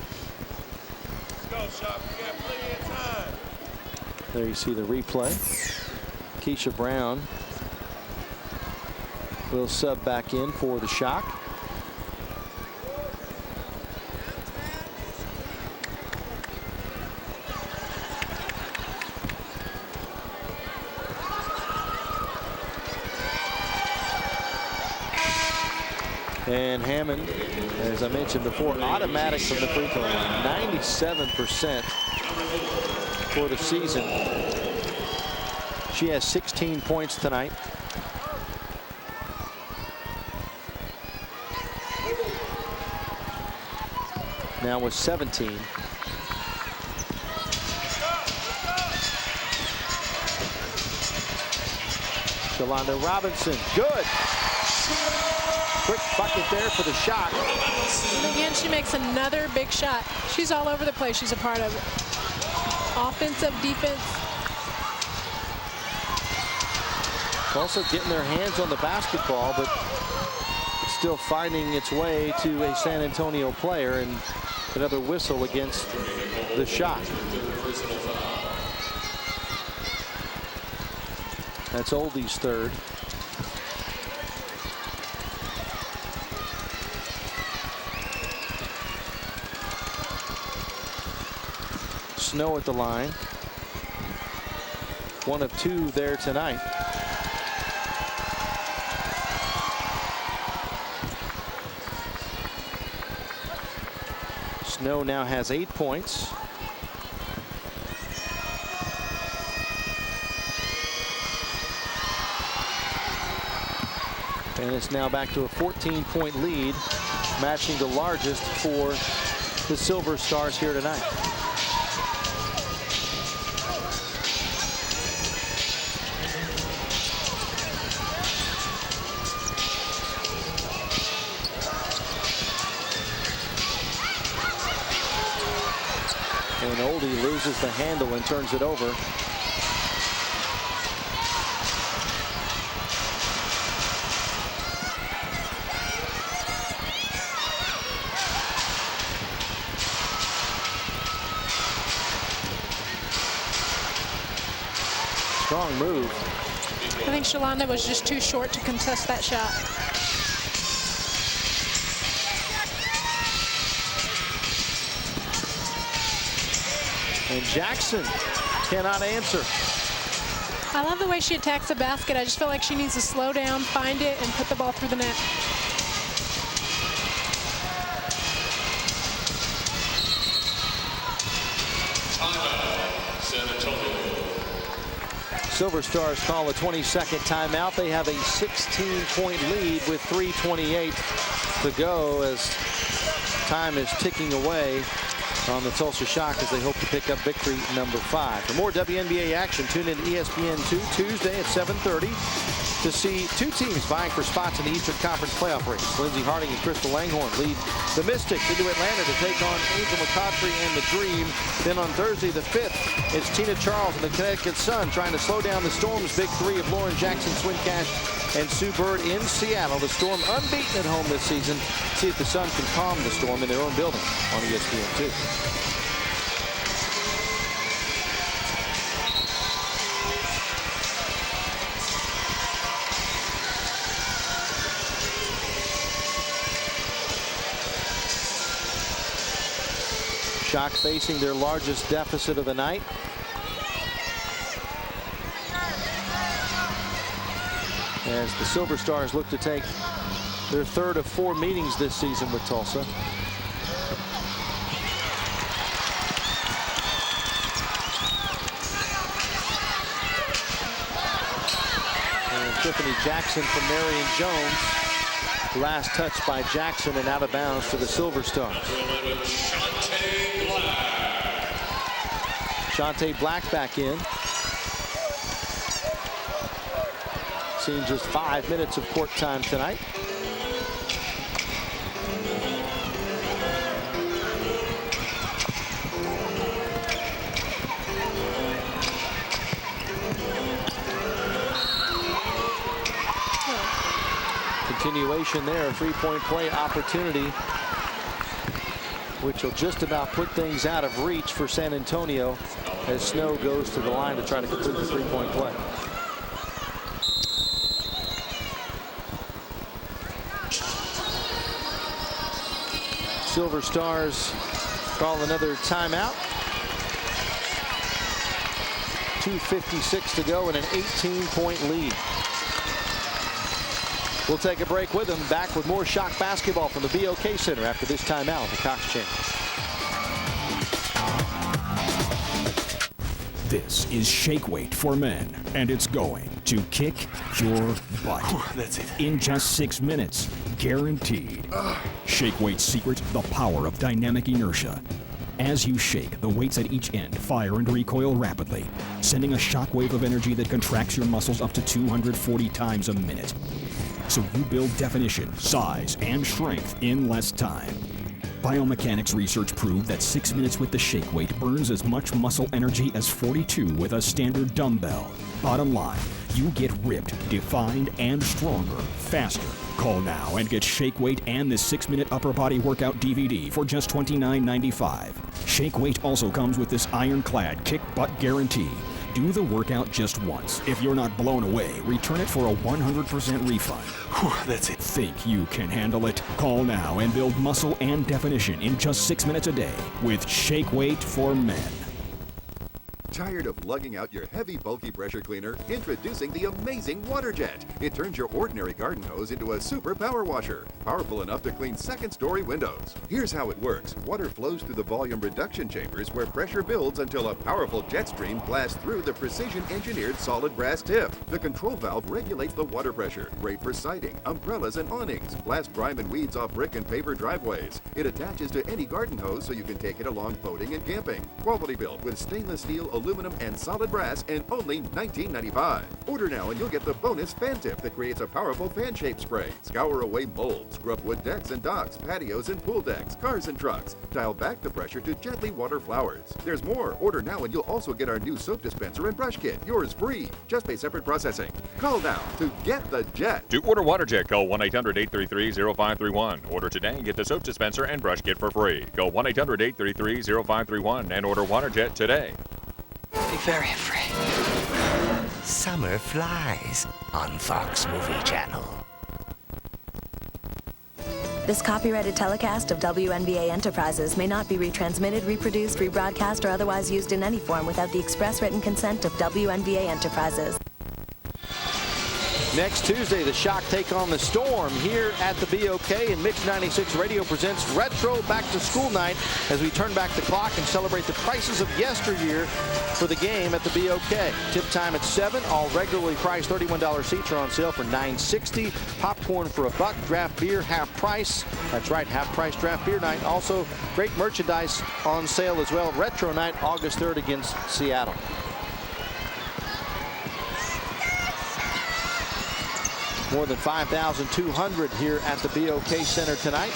There you see the replay. Keisha Brown will sub back in for the Shock. And Hammond, as I mentioned before, automatic from the free throw line, 97% for the season. She has 16 points tonight. Now with 17. Shalonda Robinson, good. Quick bucket there for the Shock. And again, she makes another big shot. She's all over the place. She's a part of it. Offensive, defense. Also getting their hands on the basketball, but still finding its way to a San Antonio player, and another whistle against the Shock. That's Oldie's third. Snow at the line. 1 of 2 there tonight. Snow now has 8 points. And it's now back to a 14-point lead, matching the largest for the Silver Stars here tonight. And Oldie loses the handle and turns it over. Strong move. I think Shalonda was just too short to contest that shot. And Jackson cannot answer. I love the way she attacks the basket. I just feel like she needs to slow down, find it, and put the ball through the net. Silver Stars call a 22nd timeout. They have a 16-point lead with 3:28 to go as time is ticking away on the Tulsa Shock as they hope to pick up victory number 5. For more WNBA action, tune in to ESPN2 Tuesday at 7:30 to see two teams vying for spots in the Eastern Conference playoff race. Lindsey Harding and Crystal Langhorn lead the Mystics into Atlanta to take on Angel McCautry and the Dream. Then on Thursday the 5th, it's Tina Charles and the Connecticut Sun trying to slow down the Storm's big three of Lauren Jackson, Swincash, and Sue Bird in Seattle. The Storm unbeaten at home this season. See if the Sun can calm the Storm in their own building on ESPN2. Shock facing their largest deficit of the night. As the Silver Stars look to take their third of 4 meetings this season with Tulsa. And Tiffany Jackson from Marion Jones. Last touch by Jackson and out of bounds for the Silver Stars. Shantae Black back in. Seen just 5 minutes of court time tonight. Continuation there, a three-point play opportunity, which will just about put things out of reach for San Antonio as Snow goes to the line to try to complete the three-point play. Silver Stars call another timeout. 2:56 to go and an 18-point lead. We'll take a break with them. Back with more Shock basketball from the BOK Center after this timeout at the Cox Channel. This is Shake Weight for Men, and it's going to kick your butt. That's it. In just 6 minutes, guaranteed. Shake Weight's secret, the power of dynamic inertia. As you shake, the weights at each end fire and recoil rapidly, sending a shockwave of energy that contracts your muscles up to 240 times a minute. So you build definition, size, and strength in less time. Biomechanics research proved that 6 minutes with the Shake Weight burns as much muscle energy as 42 with a standard dumbbell. Bottom line, you get ripped, defined, and stronger, faster. Call now and get Shake Weight and this 6-minute upper body workout DVD for just $29.95. Shake Weight also comes with this ironclad kick butt guarantee. Do the workout just once. If you're not blown away, return it for a 100% refund. That's it. Think you can handle it? Call now and build muscle and definition in just 6 minutes a day with Shake Weight for Men. Tired of lugging out your heavy, bulky pressure cleaner? Introducing the amazing Water Jet. It turns your ordinary garden hose into a super power washer, powerful enough to clean second-story windows. Here's how it works. Water flows through the volume reduction chambers where pressure builds until a powerful jet stream blasts through the precision-engineered solid brass tip. The control valve regulates the water pressure, great for siding, umbrellas, and awnings. Blast grime and weeds off brick and paver driveways. It attaches to any garden hose so you can take it along boating and camping. Quality built with stainless steel, aluminum, and solid brass, and only $19.95. Order now and you'll get the bonus fan tip that creates a powerful fan-shaped spray. Scour away mold, scrub wood decks and docks, patios and pool decks, cars and trucks. Dial back the pressure to gently water flowers. There's more. Order now and you'll also get our new soap dispenser and brush kit. Yours free. Just pay separate processing. Call now to get the Jet. To order Water Jet, call 1-800-833-0531. Order today and get the soap dispenser and brush kit for free. Call 1-800-833-0531 and order Water Jet today. Be very afraid. Summer Flies on Fox Movie Channel. This copyrighted telecast of WNBA Enterprises may not be retransmitted, reproduced, rebroadcast, or otherwise used in any form without the express written consent of WNBA Enterprises. Next Tuesday, the Shock take on the Storm here at the BOK, and Mix 96 Radio presents Retro Back to School Night as we turn back the clock and celebrate the prices of yesteryear for the game at the BOK. Tip time at 7. All regularly priced $31 seats are on sale for $9.60. Popcorn for $1. Draft beer half price. That's right, half price draft beer night. Also, great merchandise on sale as well. Retro night, August 3rd against Seattle. More than 5,200 here at the BOK Center tonight.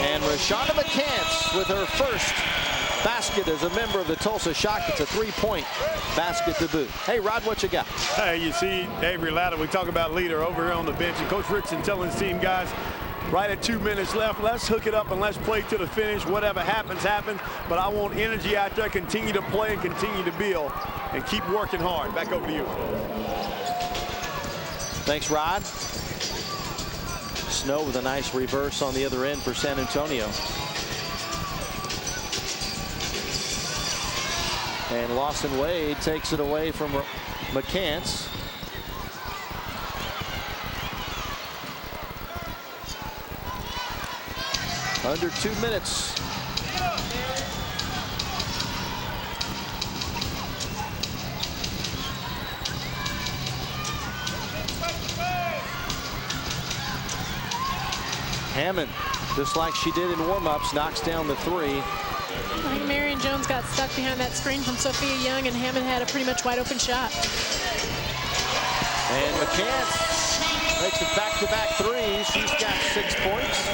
And Rashonda McCants with her first basket as a member of the Tulsa Shock. It's a three-point basket debut. Hey, Rod, what you got? Hey, you see Avery Latta, we talk about leader over here on the bench, and Coach Rickson telling his team, guys, right at 2 minutes left, let's hook it up and let's play to the finish. Whatever happens, happens. But I want energy out there, continue to play and continue to build and keep working hard. Back over to you. Thanks, Rod. Snow with a nice reverse on the other end for San Antonio. And Lawson Wade takes it away from McCants. Under 2 minutes. Hammond, just like she did in warm-ups, knocks down the three. I think Marion Jones got stuck behind that screen from Sophia Young, and Hammond had a pretty much wide-open shot. And McCants makes it back-to-back threes. She's got 6 points.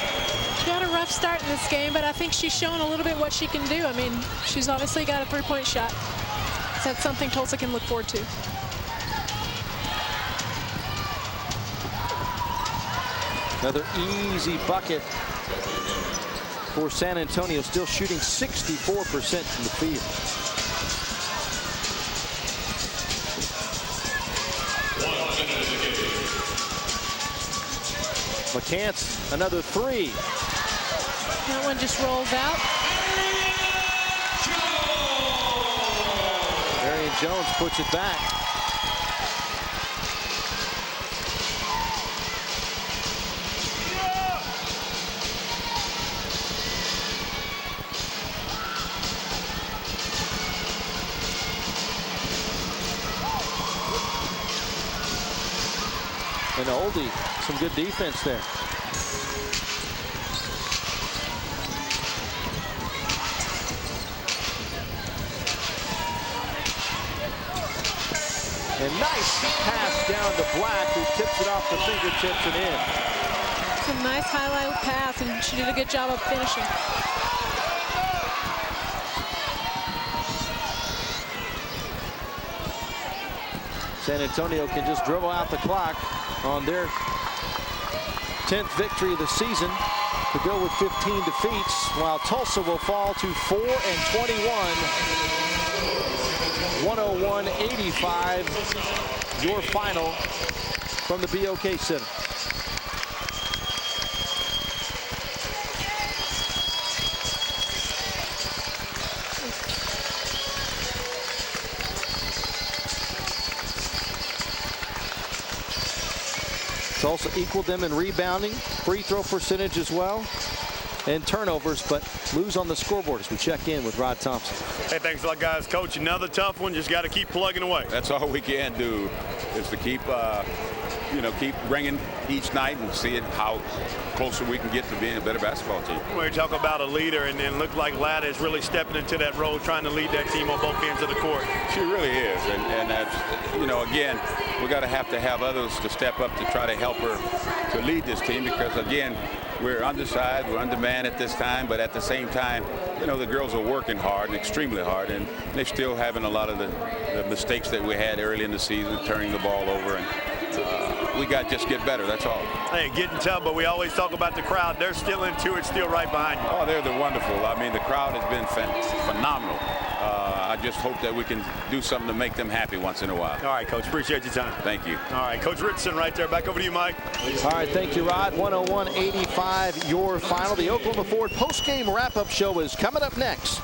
She got a rough start in this game, but I think she's shown a little bit what she can do. I mean, she's obviously got a three-point shot. So that's something Tulsa can look forward to. Another easy bucket for San Antonio, still shooting 64% from the field. McCants, another three. That one just rolls out. Marion Jones puts it back. And Oldie, some good defense there. And nice pass down to Black, who tips it off the fingertips and in. It's a nice highlight pass, and she did a good job of finishing. San Antonio can just dribble out the clock on their 10th victory of the season to go with 15 defeats, while Tulsa will fall to 4-21. 101-85, your final from the BOK Center. Tulsa equaled them in rebounding, free throw percentage as well, and turnovers, but lose on the scoreboard as we check in with Rod Thompson. Hey, thanks a lot, guys. Coach, another tough one. Just got to keep plugging away. That's all we can do is to keep, keep bringing each night and seeing how closer we can get to being a better basketball team. We talk about a leader, and look like Latta is really stepping into that role, trying to lead that team on both ends of the court. She really is, and that's, again, we got to have others to step up to try to help her to lead this team, because again, we're undersized, we're undermanned at this time, but at the same time, the girls are working hard and extremely hard, and they're still having a lot of the mistakes that we had early in the season, turning the ball over, and we got to just get better. That's all. Hey, getting tough, but we always talk about the crowd. They're still into it, still right behind you. Oh, they're wonderful. I mean, the crowd has been phenomenal. I just hope that we can do something to make them happy once in a while. All right, Coach. Appreciate your time. Thank you. All right, Coach Richardson right there. Back over to you, Mike. All right, thank you, Rod. 101-85, your final. The Oklahoma Ford post-game wrap-up show is coming up next.